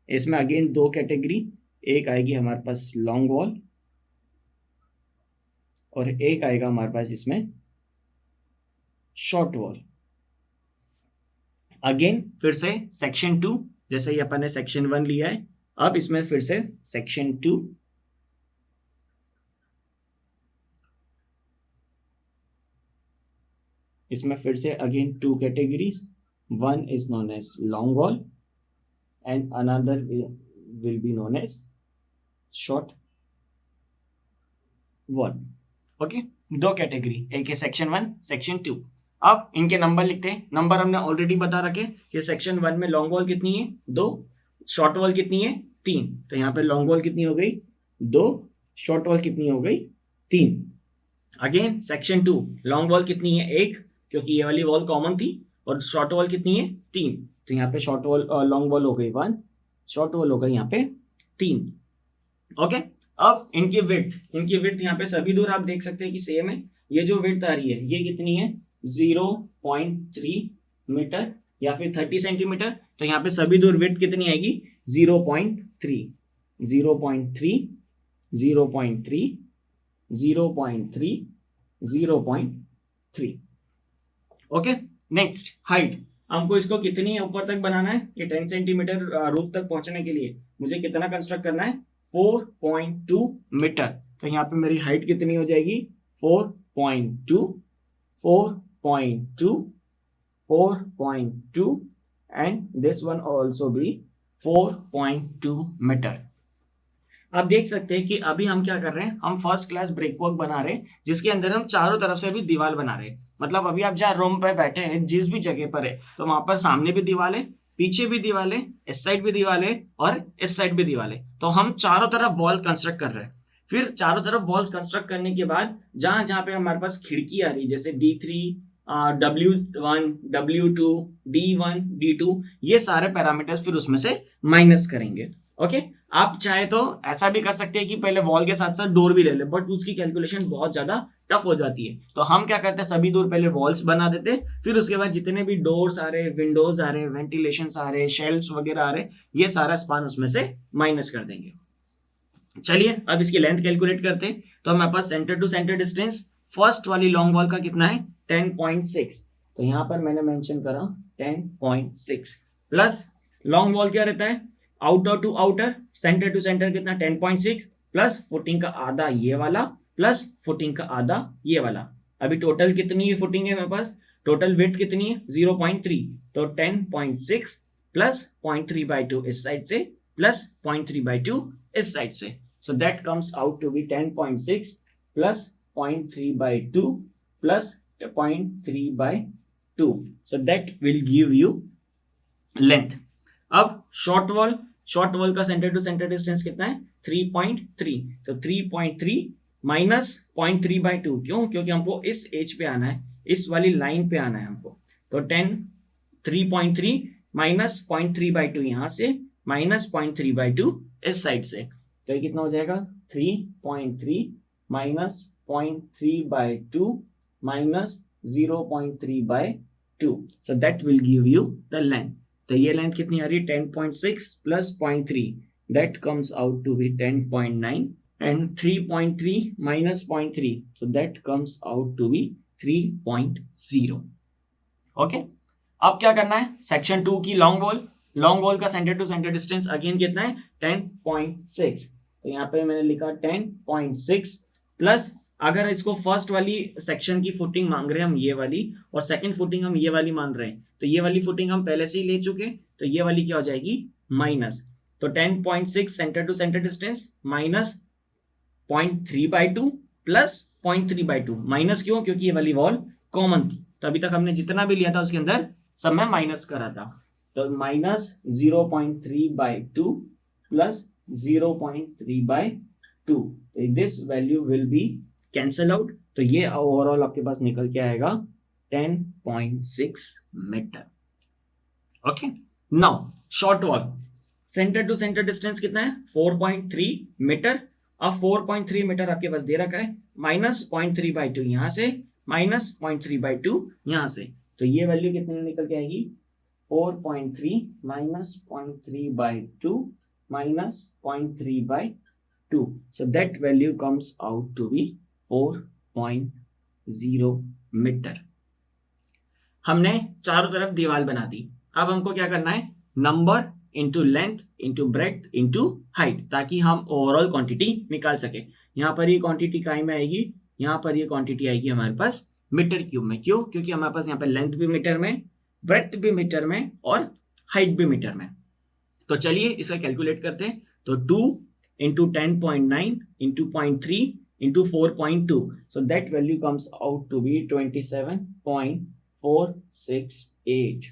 इसमें अगेन 2 कैटेगरी, एक आएगी हमारे पास लॉन्ग वॉल और एक आएगा हमारे पास इसमें शॉर्ट वॉल। अगेन फिर से सेक्शन 2, जैसे ही अपन ने सेक्शन 1 लिया है, अब इसमें फिर से सेक्शन 2, इसमें फिर से again 2 categories. One is known as long wall and another will be known as short wall. Okay, 2 category, एक है सेक्शन 1, सेक्शन 2। अब इनके नंबर लिखते हैं। नंबर हमने ऑलरेडी बता रखे कि सेक्शन 1 में लॉन्ग वॉल कितनी है? 2, शॉर्ट वॉल कितनी है? 3। तो यहाँ पे लॉन्ग वॉल कितनी हो गई? 2, शॉर्ट वॉल कितनी हो गई? 3। अगेन सेक्शन 2, लॉन्ग वॉल कितनी है? 1, क्योंकि ये वाली वॉल कॉमन थी, और शॉर्ट वॉल कितनी है? 3। तो यहाँ पे शॉर्ट वॉल, लॉन्ग वॉल हो गई 1, शॉर्ट वॉल हो गई यहाँ पे 3। ओके, अब इनकी विड्थ यहाँ पे सभी दूर आप देख सकते हैं कि सेम है। ये जो विड्थ आ रही है ये कितनी है? 0.3 मीटर या फिर 30 सेंटीमीटर। तो यहाँ पे सभी दूर विड्थ कितनी आएगी? 0.3, 0.3, 0.3, 0.3, 0.3। Okay, next height. हमको इसको कितनी ऊपर तक बनाना है? ये 10 सेंटीमीटर रूफ तक पहुंचने के लिए मुझे कितना कंस्ट्रक्ट करना है? 4.2 मीटर। तो यहाँ पे मेरी हाइट कितनी हो जाएगी? 4.2, 4.2, 4.2 and this one also be 4.2 metre. आप देख सकते हैं कि अभी हम क्या कर रहे हैं? हम फर्स्ट क्लास ब्रेकवॉक बना रहे हैं, जिसके अंदर हम चारों तरफ से भी दीवार बना रहे हैं। मतलब अभी आप जहाँ रूम पे बैठे हैं, जिस भी जगह पर है, तो वहां पर सामने भी दीवार है, पीछे भी दीवारें, इस साइड भी दीवारें और इस साइड भी दीवारें। तो हम चारों तरफ वॉल कंस्ट्रक्ट कर रहे हैं। फिर चारों तरफ वॉल्स कंस्ट्रक्ट करने के बाद जहां जहां पे हमारे पास खिड़की आ रही, जैसे D3, W1, W2, D1, D2, ये सारे पैरामीटर्स फिर उसमें से माइनस करेंगे। ओके, आप चाहे तो ऐसा भी कर सकते हैं कि पहले वॉल के साथ साथ डोर भी ले ले, बट उसकी कैलकुलेशन बहुत ज्यादा टफ हो जाती है। तो हम क्या करते हैं, सभी दूर पहले वॉल्स बना देते, फिर उसके बाद जितने भी डोर्स आ रहे, विंडोज आ रहे, वेंटिलेशन आ रहे, शेल्फ्स वगैरह आ रहे, ये सारा स्पान उसमें से माइनस कर देंगे। चलिए अब इसकी लेंथ कैलकुलेट करते हैं। तो हमारे पास centre to centre distance first वाली लॉन्ग वॉल का कितना है, 10.6। तो यहां पर मैंने मेंशन करा 10.6 प्लस लॉन्ग वॉल क्या रहता है, outer to outer, centre to centre कितना, 10.6 प्लस फुटिंग का आधा ये वाला प्लस फुटिंग का आधा ये वाला। अभी टोटल कितनी फुटिंग है मेरे पास, टोटल विड्थ कितनी है 0.3। तो 10.6 प्लस 0.3/2 इस साइड से प्लस 0.3/2 इस साइड से। So that comes out to be 10.6 plus 0.3/2 plus 0.3/2. So that will give you length. अब शॉर्ट वॉल का सेंटर टू सेंटर डिस्टेंस कितना है, 3.3। तो 3.3 माइनस 0.3/2, क्यों, क्योंकि हमको इस एज पे आना है, इस वाली लाइन पे आना है हमको। तो 3.3 माइनस 0.3/2 यहां से माइनस 0.3/2 इस साइड से। तो ये कितना हो जाएगा, 3.3 minus 0.3/2 minus 0.3/2। So that will give you the length. तो ये लेंथ कितनी आ रही है, 10.6 plus 0.3, that comes out to be 10.9 and 3.3 minus 0.3, so that comes out to be 3.0। Okay, अब क्या करना है, सेक्शन 2 की लॉन्ग वॉल का centre to centre distance again कितना है, 10.6। तो यहाँ पे मैंने लिखा 10.6 प्लस, अगर इसको फर्स्ट वाली सेक्शन की फुटिंग मांग रहे हैं हम ये वाली, और सेकंड फुटिंग हम ये वाली मान रहे हैं, तो ये वाली फुटिंग हम पहले से ही ले चुके, तो ये वाली क्या हो जाएगी, माइनस। तो 10.6 centre to centre distance minus 0.3/2 plus 0.3/2, minus क्यों, क्योंकि ये वाली वॉल कॉमन थी। तो अभी तक हमने जितना भी लिया था उसके अंदर सब में माइनस करा था। तो minus 0.3/2 plus 0.3/2, this value will be cancel out. तो ये ओवरऑल आपके पास निकल के आएगा 10.6 metre. Okay, now short wall centre to centre distance कितना है, 4.3 मीटर। अब 4.3 मीटर आपके पास दे रखा है, माइनस 0.3/2 यहां से माइनस 0.3/2 यहां से। तो ये वैल्यू कितनी निकल के आएगी, 4.3 minus 0.3/2 minus 0.3/2. So that value comes out to be 4.0 metre. हमने चारों तरफ दीवार बना दी। अब हमको क्या करना है, number into length into breadth into height, ताकि हम ओवरऑल क्वांटिटी निकाल सके। यहाँ पर ये क्वांटिटी काय में आएगी, यहाँ पर ये क्वांटिटी आएगी हमारे पास मीटर क्यूब में। क्यों, क्योंकि हमारे पास यहाँ पे लेंथ भी मीटर में, ब्रेड्थ भी मीटर में और हाइट भी मीटर में। तो चलिए इसका कैलकुलेट करते हैं। तो 2 into 10.9 into 0.3 into 4.2, so that value comes out to be 27.468।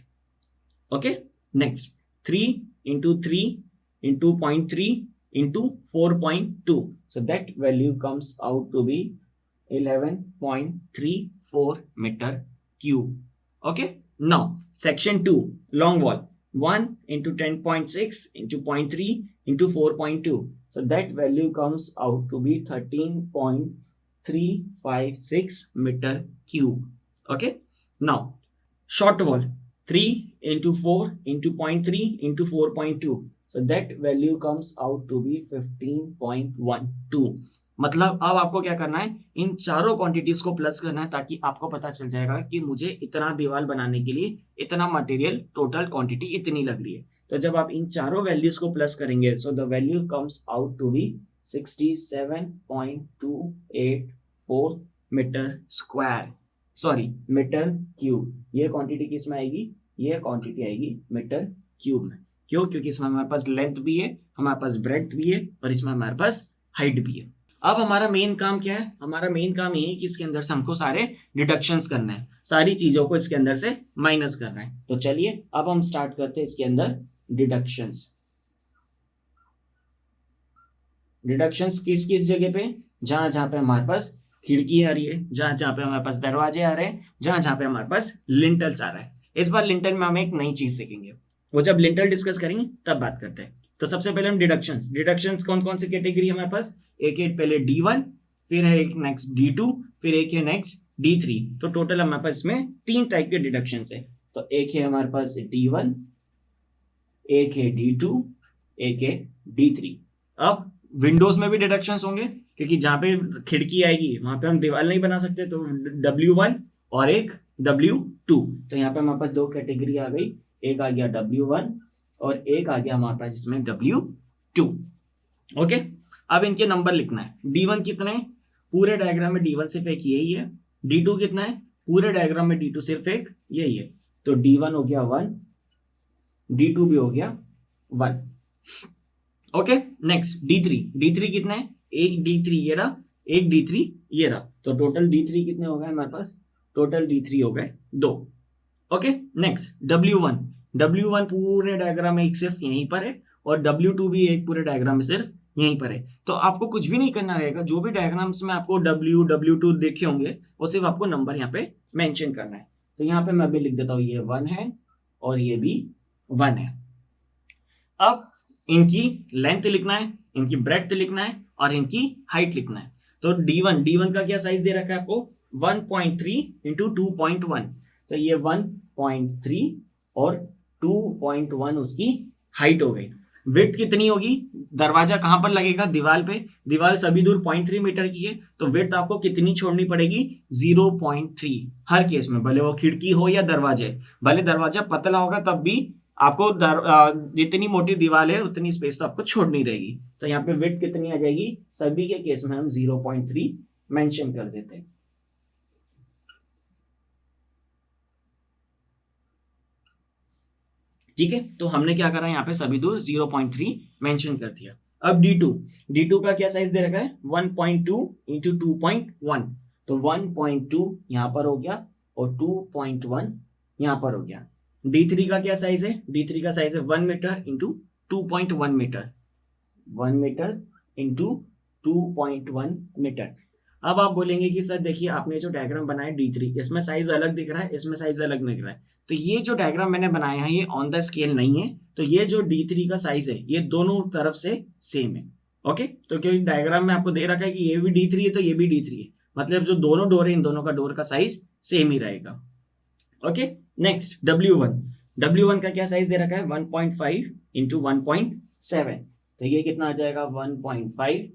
Okay, next 3 into 3 into 0.3 into 4.2, so that value comes out to be 11.34 metre cube. Okay, now section 2 long wall 1 into 10.6 into 0.3 into 4.2. So that value comes out to be 13.356 meter cube. Okay. Now, short wall 3 into 4 into 0.3 into 4.2. So that value comes out to be 15.12. मतलब अब आपको क्या करना है, इन चारों quantities को plus करना है, ताकि आपको पता चल जाएगा कि मुझे इतना दीवार बनाने के लिए इतना मटेरियल, टोटल क्वांटिटी इतनी लग रही है। तो जब आप इन चारों वैल्यूज को प्लस करेंगे, so the value comes out to be 67.284 metre square, sorry metre cube. ये क्वांटिटी किस में आएगी, ये क्वांटिटी आएगी मीटर क्यूब में। क्यों, क्योंकि इसमें हमारे पास लेंथ भी है, हमारे पास ब्रेड्थ भी है और इसमें हमारे पास हाइट भी है। अब हमारा मेन काम क्या है? हमारा मेन काम ये है कि इसके अंदर से हमको सारे डिडक्शंस करना है, सारी चीजों को इसके अंदर से माइनस करना है। तो चलिए अब हम स्टार्ट करते हैं इसके अंदर डिडक्शंस। डिडक्शंस किस किस जगह पे? जहां जहां पे हमारे पास खिड़की आ रही है, जहां जहां पे हमारे पास दरवाजे आ रहे हैं, जहां जहां पे हमारे पास लिंटल्स आ रहा है। इस बार लिंटल में हम एक नई चीज सीखेंगे, वो जब लिंटल डिस्कस करेंगे तब बात करते हैं। तो सबसे पहले हम डिडक्शंस, डिडक्शंस कौन कौन सी कैटेगरी हमारे पास? एक है पहले D1, फिर है एक नेक्स्ट D2, फिर एक है नेक्स्ट D3। तो टोटल हमारे पास इसमें 3 टाइप के डिडक्शंस है। तो एक है हमारे पास D1, एक है D2, एक है D3। अब विंडोज में भी डिडक्शंस होंगे, क्योंकि जहां पे खिड़की आएगी वहां पे हम दीवार नहीं बना सकते, तो W1 और एक W2। तो यहाँ पे हमारे पास 2 कैटेगरी आ गई, एक आ गया W1 और एक आ गया हमारे पास इसमें W2। ओके, अब इनके नंबर लिखना है। D1 कितने हैं? पूरे डायग्राम में D1 सिर्फ एक यही है। D2 कितना है? पूरे डायग्राम में D2 सिर्फ एक यही है। तो D1 हो गया 1, D2 भी हो गया 1। Okay, next D3। D3 कितना है? एक D3 ये रहा, एक D3 ये रहा। तो टोटल D3 कितने हो गए हमारे पास? टोटल D3 हो गए 2। Okay, next W1। W1 पूरे डायग्राम में एक सिर्फ यहीं पर है, और W2 भी एक पूरे डायग्राम में सिर्फ यहीं पर है। तो आपको कुछ भी नहीं करना रहेगा, जो भी डायग्राम्स में आपको W2 देखे होंगे वो सिर्फ आपको नंबर यहाँ पे मेंशन करना है। तो यहाँ पे मैं अभी लिख देता हूँ, ये 1 है और ये भी 1 है। अब इनकी लेंथ लिखना है, इनकी ब्रेड्थ लिखना है और इनकी हाइट लिखना है। तो D1 का क्या साइज दे रखा है आपको? 1.3 इंटू 2.1। तो ये 1.3 और 2.1 उसकी हाइट हो गई। विड्थ कितनी होगी? दरवाजा कहां पर लगेगा? दीवार पे। दीवार सभी दूर 0.3 मीटर की है, तो विड्थ आपको कितनी छोड़नी पड़ेगी? 0.3। हर केस में, भले वो खिड़की हो या दरवाजे, भले दरवाजा पतला होगा तब भी आपको जितनी मोटी दीवार है उतनी स्पेस तो आपको छोड़नी रहेगी। तो यहाँ पे विड्थ कितनी आ जाएगी? सभी के केस में हम 0.3 मेंशन कर देते हैं। ठीक है, तो हमने क्या करा, यहाँ पे सभी दूर 0.3 मेंशन कर दिया। अब D2 का क्या साइज दे रखा है? 1.2 इंटू 2.1। तो 1.2 यहाँ पर हो गया और 2.1 यहाँ पर हो गया। D3 का क्या साइज है? D3 का साइज है 1 metre into 2.1 metre. 1 metre into 2.1 metre. अब आप बोलेंगे कि सर देखिए, आपने जो डायग्राम बनाया D3, इसमें साइज अलग दिख रहा है, इसमें साइज अलग दिख रहा है। तो ये जो डायग्राम मैंने बनाया है ये ऑन द स्केल नहीं है। तो ये जो D3 का साइज है ये दोनों तरफ से सेम है। ओके, तो क्योंकि डायग्राम में आपको दे रखा है कि ये भी D3 है तो ये भी D3 है, मतलब जो दोनों डोर है इन दोनों का डोर का साइज सेम ही रहेगा। ओके, नेक्स्ट W1 का क्या साइज दे रखा है? 1.5 इंटू 1.7। तो ये कितना आ जाएगा? 1.5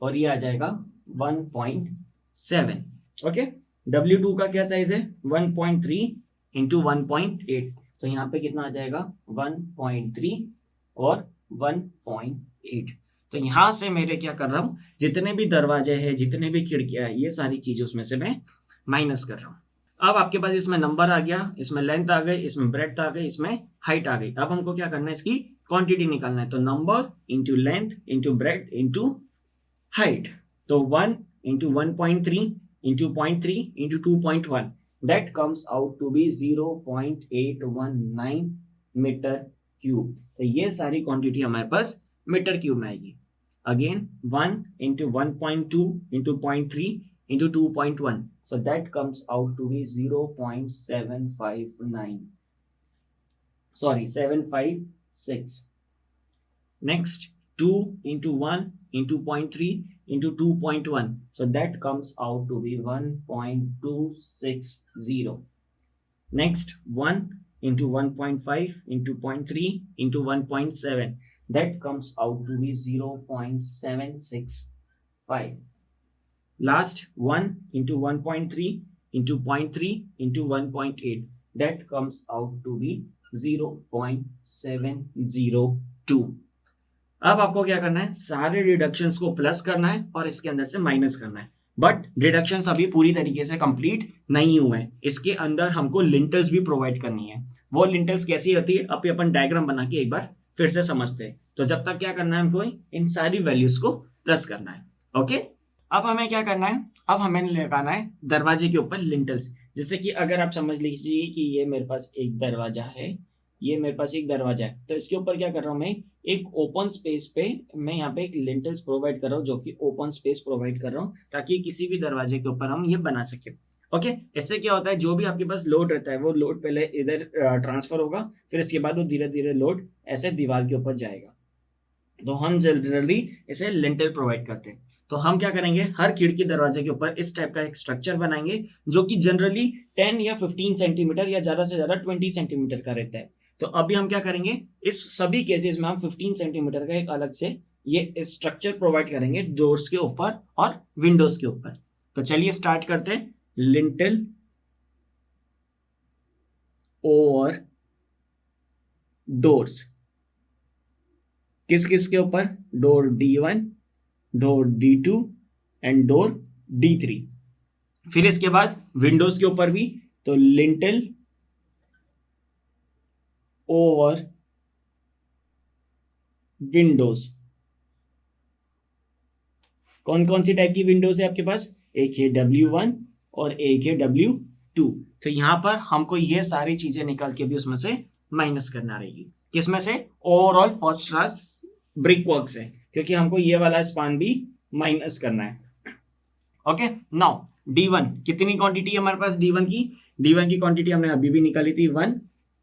और ये आ जाएगा 1.7। ओके, W2 का क्या साइज है? 1.3 इंटू 1.8। तो यहाँ पे कितना आ जाएगा? 1.3 और 1.8। तो यहां से मेरे क्या कर रहा हूं, जितने भी दरवाजे हैं, जितने भी खिड़कियां हैं, ये सारी चीजें उसमें से मैं माइनस कर रहा हूं। अब आपके पास इसमें नंबर आ गया, इसमें लेंथ आ गई, इसमें ब्रेड्थ आ गई, इसमें हाइट आ गई। अब हमको क्या करना है, इसकी क्वांटिटी निकालना है। तो number into length into breadth into height. तो 1 into 1.3 into 0.3 into 2.1, that comes out to be 0.819 metre cube. तो ये सारी क्वांटिटी हमारे पास मीटर क्यूब में आएगी। Again 1 into 1.2 into 0.3 into 2.1, so that comes out to be 756. Next 2 into 1 into 0.3 into 2.1, so that comes out to be 1.260. Next 1 into 1.5 into 0.3 into 1.7, that comes out to be 0.765. Last 1 into 1.3 into 0.3 into 1.8, that comes out to be 0.702. अब आपको क्या करना है, सारे deductions को plus करना है और इसके अंदर से माइनस करना है। बट डिडक्शंस अभी पूरी तरीके से कंप्लीट नहीं हुए हैं, इसके अंदर हमको लिंटल्स भी प्रोवाइड करनी है। वो लिंटल्स कैसी होती है, अभी अपन डायग्राम बना के एक बार फिर से समझते हैं। तो जब तक क्या करना है, हमको इन सारी वैल्यूज को प्लस करना है। ओके, अब हमें क्या करना है, अब हमें लगाना है दरवाजे के ऊपर लिंटल्स। जैसे कि अगर आप समझ लीजिए कि ये मेरे पास एक दरवाजा है, ये मेरे पास एक दरवाजा है, तो इसके ऊपर क्या कर रहा हूँ मैं, एक ओपन स्पेस पे मैं यहाँ पे एक लिंटल्स प्रोवाइड कर रहा हूँ, जो कि ओपन स्पेस प्रोवाइड कर रहा हूँ ताकि किसी भी दरवाजे के ऊपर हम ये बना सके। ओके, इससे क्या होता है, जो भी आपके पास लोड रहता है वो लोड पहले इधर ट्रांसफर होगा, फिर इसके बाद वो धीरे धीरे लोड ऐसे दीवार के ऊपर जाएगा। तो हम जनरली इसे लिंटल प्रोवाइड करते हैं। तो हम क्या करेंगे, हर खिड़की दरवाजे के ऊपर इस टाइप का एक स्ट्रक्चर बनाएंगे जो कि जनरली 10 या 15 सेंटीमीटर या ज्यादा से ज्यादा 20 सेंटीमीटर का रहता है। तो अभी हम क्या करेंगे, इस सभी केसेस में हम 15 सेंटीमीटर का एक अलग से ये स्ट्रक्चर प्रोवाइड करेंगे डोर्स के ऊपर और विंडोज के ऊपर। तो चलिए स्टार्ट करते हैं। लिंटल और डोर्स किस किस के ऊपर, door D1, door D2 and door D3। फिर इसके बाद विंडोज के ऊपर भी, तो लिंटल ओवर विंडोज। कौन कौन सी टाइप की विंडोज है आपके पास, एक है W1 और एक है W2। तो यहां पर हमको ये सारी चीजें निकाल के भी उसमें से माइनस करना रहेगी। किसमें से, overall first class brick work से, क्योंकि हमको ये वाला स्पान भी माइनस करना है। ओके, नाउ D1 कितनी क्वांटिटी है हमारे पास, D1 की क्वांटिटी हमने अभी भी निकाली थी 1।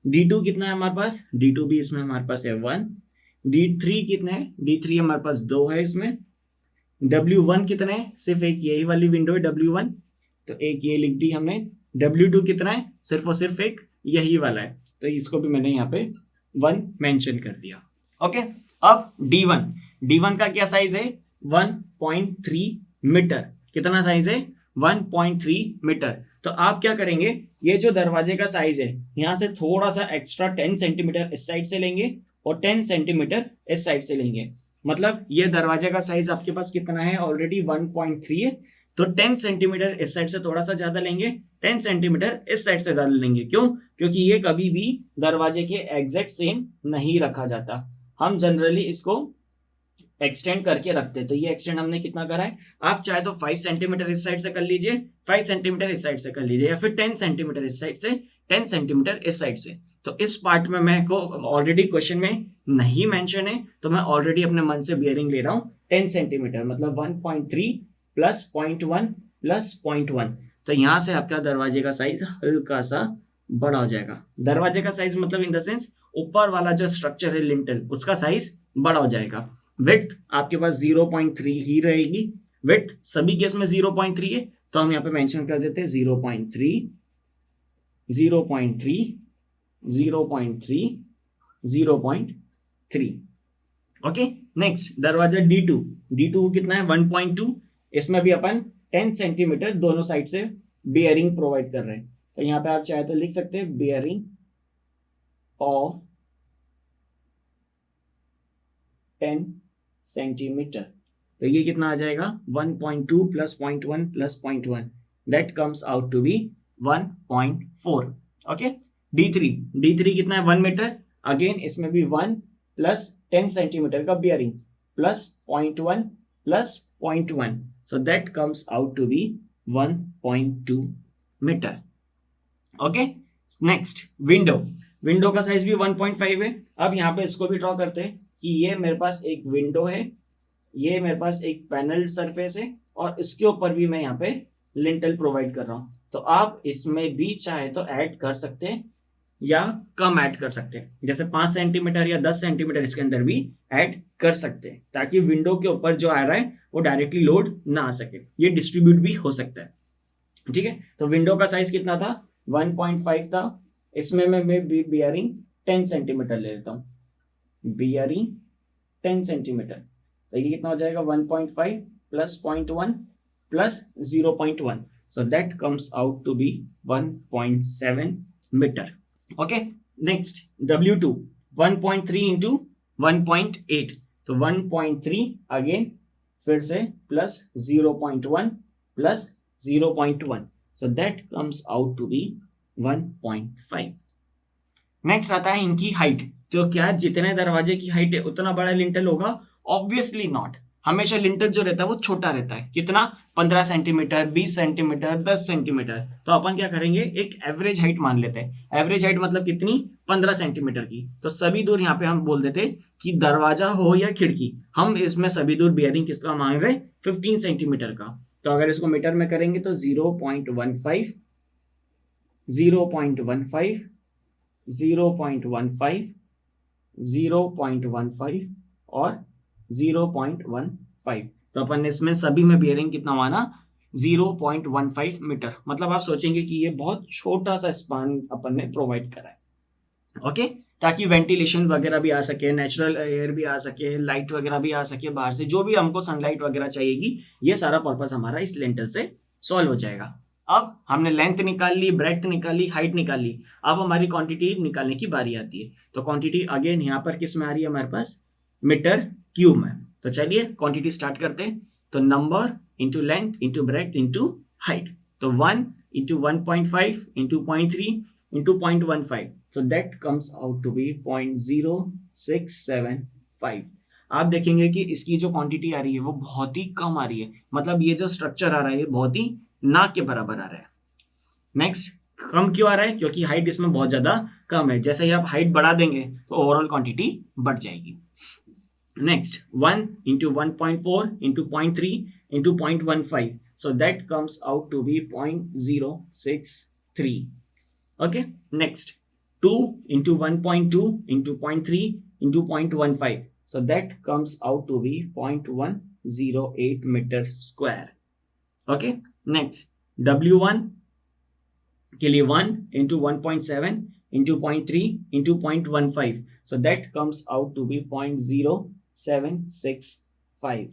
D2 कितना है हमारे पास, D2 भी इसमें हमारे पास है 1। D3 कितना है, D3 हमारे पास 2 है इसमें। W1 कितना है, सिर्फ एक यही वाली विंडो है W1, तो एक ये लिख दी हमने। W2 कितना है, सिर्फ और सिर्फ एक यही वाला है, तो इसको भी मैंने यहाँ पे 1 मेंशन कर दिया। ओके, अब D1 का क्या साइज है, 1.3 मीटर। कितना साइज है, 1.3 मीटर। तो आप क्या करेंगे, ये जो दरवाजे का साइज है यहां से थोड़ा सा एक्स्ट्रा 10 सेंटीमीटर इस साइड से लेंगे और 10 सेंटीमीटर इस साइड से लेंगे। मतलब ये दरवाजे का साइज आपके पास कितना है, ऑलरेडी 1.3 है, तो 10 सेंटीमीटर इस साइड से थोड़ा सा ज्यादा लेंगे, 10 सेंटीमीटर इस साइड से ज्यादा लेंगे। क्यों, क्योंकि ये कभी भी दरवाजे के एग्जैक्ट सेम नहीं रखा जाता, हम जनरली इसको एक्सटेंड करके रखते हैं। तो ये एक्सटेंड हमने कितना करा है, आप चाहे तो 5 सेंटीमीटर इस साइड से कर लीजिए, 5 सेंटीमीटर इस साइड से कर लीजिए, या फिर 10 सेंटीमीटर इस साइड से, 10 सेंटीमीटर इस साइड से। तो इस पार्ट में मैं को ऑलरेडी क्वेश्चन में नहीं मेंशन है, तो मैं ऑलरेडी अपने मन से बियरिंग ले रहा हूं 10 सेंटीमीटर, मतलब 1.3 प्लस 0.1 प्लस 0.1। तो यहां से आपका दरवाजे का साइज हल्का सा बड़ा हो जाएगा। दरवाजे का साइज मतलब इन द सेंस ऊपर वाला जो स्ट्रक्चर है लिंटल, उसका साइज बड़ा हो जाएगा। विड्थ आपके पास 0.3 ही रहेगी, विड्थ सभी केस में 0.3 है, तो हम यहाँ पे मेंशन कर देते हैं 0.3, 0.3, 0.3, 0.3। ओके, नेक्स्ट दरवाजा D2 कितना है, 1.2। इसमें भी अपन 10 सेंटीमीटर दोनों साइड से बेयरिंग प्रोवाइड कर रहे हैं। तो यहाँ पे आप चाहे तो लिख सकते हैं बेयरिंग ऑफ 10 सेंटीमीटर। तो ये कितना आ जाएगा, 1.2 plus 0.1 plus 0.1, that comes out to be 1.4। Okay, D3 कितना है, 1 मीटर। अगेन इसमें भी 1 प्लस 10 सेंटीमीटर का bearing plus 0.1 plus 0.1, so that comes out to be 1.2 metre. Okay, next window का साइज भी 1.5 है। अब यहाँ पे इसको भी ड्रॉ करते हैं कि ये मेरे पास एक विंडो है, ये मेरे पास एक पैनल सरफेस है, और इसके ऊपर भी मैं यहाँ पे लिंटल प्रोवाइड कर रहा हूँ। तो आप इसमें भी चाहे तो ऐड कर सकते हैं या कम ऐड कर सकते हैं, जैसे 5 सेंटीमीटर या 10 सेंटीमीटर इसके अंदर भी ऐड कर सकते हैं, ताकि विंडो के ऊपर जो आ रहा है वो डायरेक्टली लोड ना आ सके, ये डिस्ट्रीब्यूट भी हो सकता है। ठीक है, तो विंडो का साइज कितना था, 1.5 था। इसमें मैं बियरिंग 10 सेंटीमीटर ले लेता हूँ, बियरिंग 10 सेंटीमीटर। तो ये कितना हो जाएगा, 1.5 plus 0.1 plus 0.1, so that comes out to be 1.7 metre. Okay, next W2 1.3 into 1.8, तो 1.3 अगेन फिर से plus 0.1 plus 0.1, so that comes out to be 1.5। Next आता है इनकी हाइट। तो क्या जितने दरवाजे की हाइट है उतना बड़ा लिंटल होगा, ऑब्वियसली नॉट। हमेशा लिंटर जो रहता है वो छोटा रहता है, कितना 15 सेंटीमीटर, 20 सेंटीमीटर, 10 सेंटीमीटर। तो अपन क्या करेंगे, एक एवरेज हाइट मान लेते हैं। एवरेज हाइट मतलब कितनी, 15 सेंटीमीटर की। तो सभी दूर यहाँ पे हम बोल देते कि दरवाजा हो या खिड़की, हम इसमें सभी दूर बियरिंग किसका मांग रहे, 15 सेंटीमीटर का। तो अगर इसको मीटर में करेंगे तो 0.15, 0.15, 0.15, 0.15 और 0.15। तो अपन ने इसमें सभी में बियरिंग कितना माना, 0.15 मीटर। मतलब आप सोचेंगे कि ये बहुत छोटा सा स्पान अपन ने प्रोवाइड करा है, ओके, ताकि वेंटिलेशन वगैरह भी आ सके, नेचुरल एयर भी आ सके, लाइट वगैरह भी आ सके बाहर से, जो भी हमको सनलाइट वगैरह चाहिएगी, ये सारा पर्पस हमारा इस लिंटल से सॉल्व हो जाएगा। अब हमने लेंथ निकाल ली, ब्रेड्थ निकाल ली, हाइट निकाल ली। अब हमारी क्वांटिटी निकालने की बारी आती है। तो क्वांटिटी अगेन यहाँ पर किस में आ रही है हमारे पास, मीटर क्यूब में। तो चलिए क्वांटिटी स्टार्ट करते हैं। तो number into length into breadth into height. तो 1 into 1.5 into 0.3 into 0.15, so that comes out to be 0.0675। आप देखेंगे कि इसकी जो क्वांटिटी आ रही है वो बहुत ही कम आ रही है, मतलब ये जो स्ट्रक्चर आ रहा है बहुत ही ना के बराबर आ रहा है। नेक्स्ट, कम क्यों आ रहा है, क्योंकि हाइट इसमें बहुत ज्यादा कम है। जैसे ही आप हाइट बढ़ा देंगे तो ओवरऑल क्वांटिटी बढ़ जाएगी। Next, 1 into 1.4 into 0.3 into 0.15, so that comes out to be 0.063। okay, next 2 into 1.2 into 0.3 into 0.15, so that comes out to be 0.108 meter square। okay, next w1 के लिए 1 into 1.7 into 0.3 into 0.15, so that comes out to be 0.0765।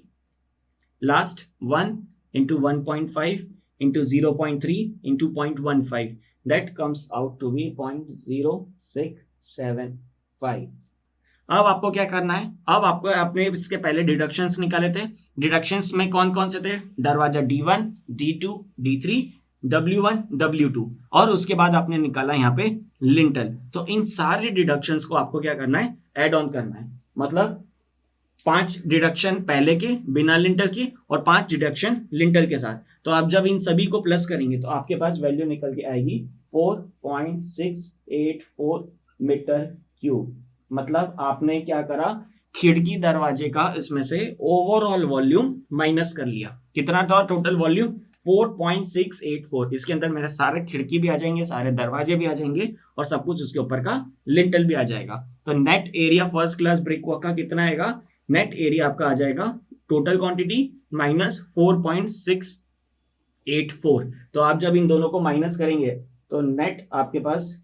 last 1 into 1.5 into 0.3 into 0.15, that comes out to be 0.0675। अब आपको क्या करना है, अब आपको आपने इसके पहले डिडक्शंस निकाले थे। डिडक्शंस में कौन कौन से थे, दरवाजा D1, D2, D3, W1, W2, और उसके बाद आपने निकाला यहाँ पे लिंटल। तो इन सारे डिडक्शंस को आपको क्या करना है, एड ऑन करना है। मतलब 5 डिडक्शन पहले के बिना लिंटल के और 5 डिडक्शन लिंटल के साथ। तो आप जब इन सभी को प्लस करेंगे तो आपके पास वैल्यू निकल के आएगी 4.684 मीटर क्यूब। मतलब आपने क्या करा, खिड़की दरवाजे का इसमें से ओवरऑल वॉल्यूम माइनस कर लिया। कितना था टोटल वॉल्यूम, 4.684। इसके अंदर मेरे सारे खिड़की भी आ जाएंगे, सारे दरवाजे भी आ जाएंगे और सब कुछ उसके ऊपर का लिंटल भी आ जाएगा। तो net area first class brick work का कितना आएगा, नेट एरिया आपका आ जाएगा टोटल क्वांटिटी माइनस 4.684। तो आप जब इन दोनों को माइनस करेंगे तो नेट आपके पास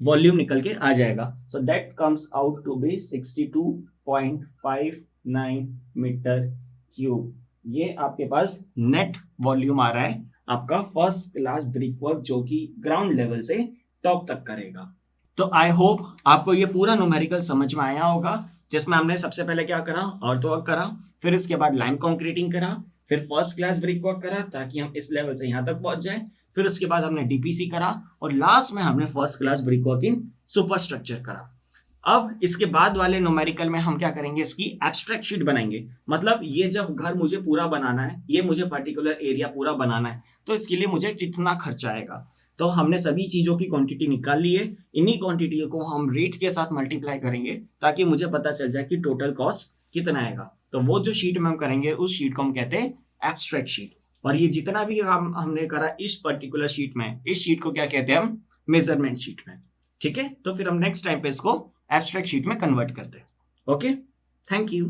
वॉल्यूम निकल के आ जाएगा। So that comes out to be 62.59 metre cube. ये आपके पास नेट वॉल्यूम आ रहा है आपका फर्स्ट क्लास ब्रिक वर्क, जो कि ग्राउंड लेवल से टॉप तक करेगा। तो आई होप आपको ये पूरा न्यूमेरिकल समझ में आया होगा, जिसमें हमने सबसे पहले क्या करा, अर्थवर्क करा, फिर इसके बाद लाइम कंक्रीटिंग करा, फिर फर्स्ट क्लास ब्रिक वर्क करा ताकि हम इस लेवल से यहाँ तक पहुंच जाए, फिर उसके बाद हमने डीपीसी करा और लास्ट में हमने first class brick work in super structure करा। अब इसके बाद वाले न्यूमेरिकल में हम क्या करेंगे, इसकी एब्स्ट्रैक्ट शीट बनाएंगे। मतलब ये जब घर मुझे पूरा बनाना है, ये मुझे पर्टिकुलर एरिया पूरा बनाना है, तो इसके लिए मुझे कितना खर्चा आएगा। तो हमने सभी चीजों की क्वांटिटी निकाल ली है। इन्हीं क्वांटिटी को हम रेट के साथ मल्टीप्लाई करेंगे ताकि मुझे पता चल जाए कि टोटल कॉस्ट कितना आएगा। तो वो जो शीट में हम करेंगे उस शीट को हम कहते हैं एब्स्ट्रैक्ट शीट। और ये जितना भी हमने करा इस पर्टिकुलर शीट में, इस शीट को क्या कहते हैं हम, मेजरमेंट शीट में। ठीक है, तो फिर हम नेक्स्ट टाइम पे इसको एब्स्ट्रैक्ट शीट में कन्वर्ट करते हैं। Okay, thank you.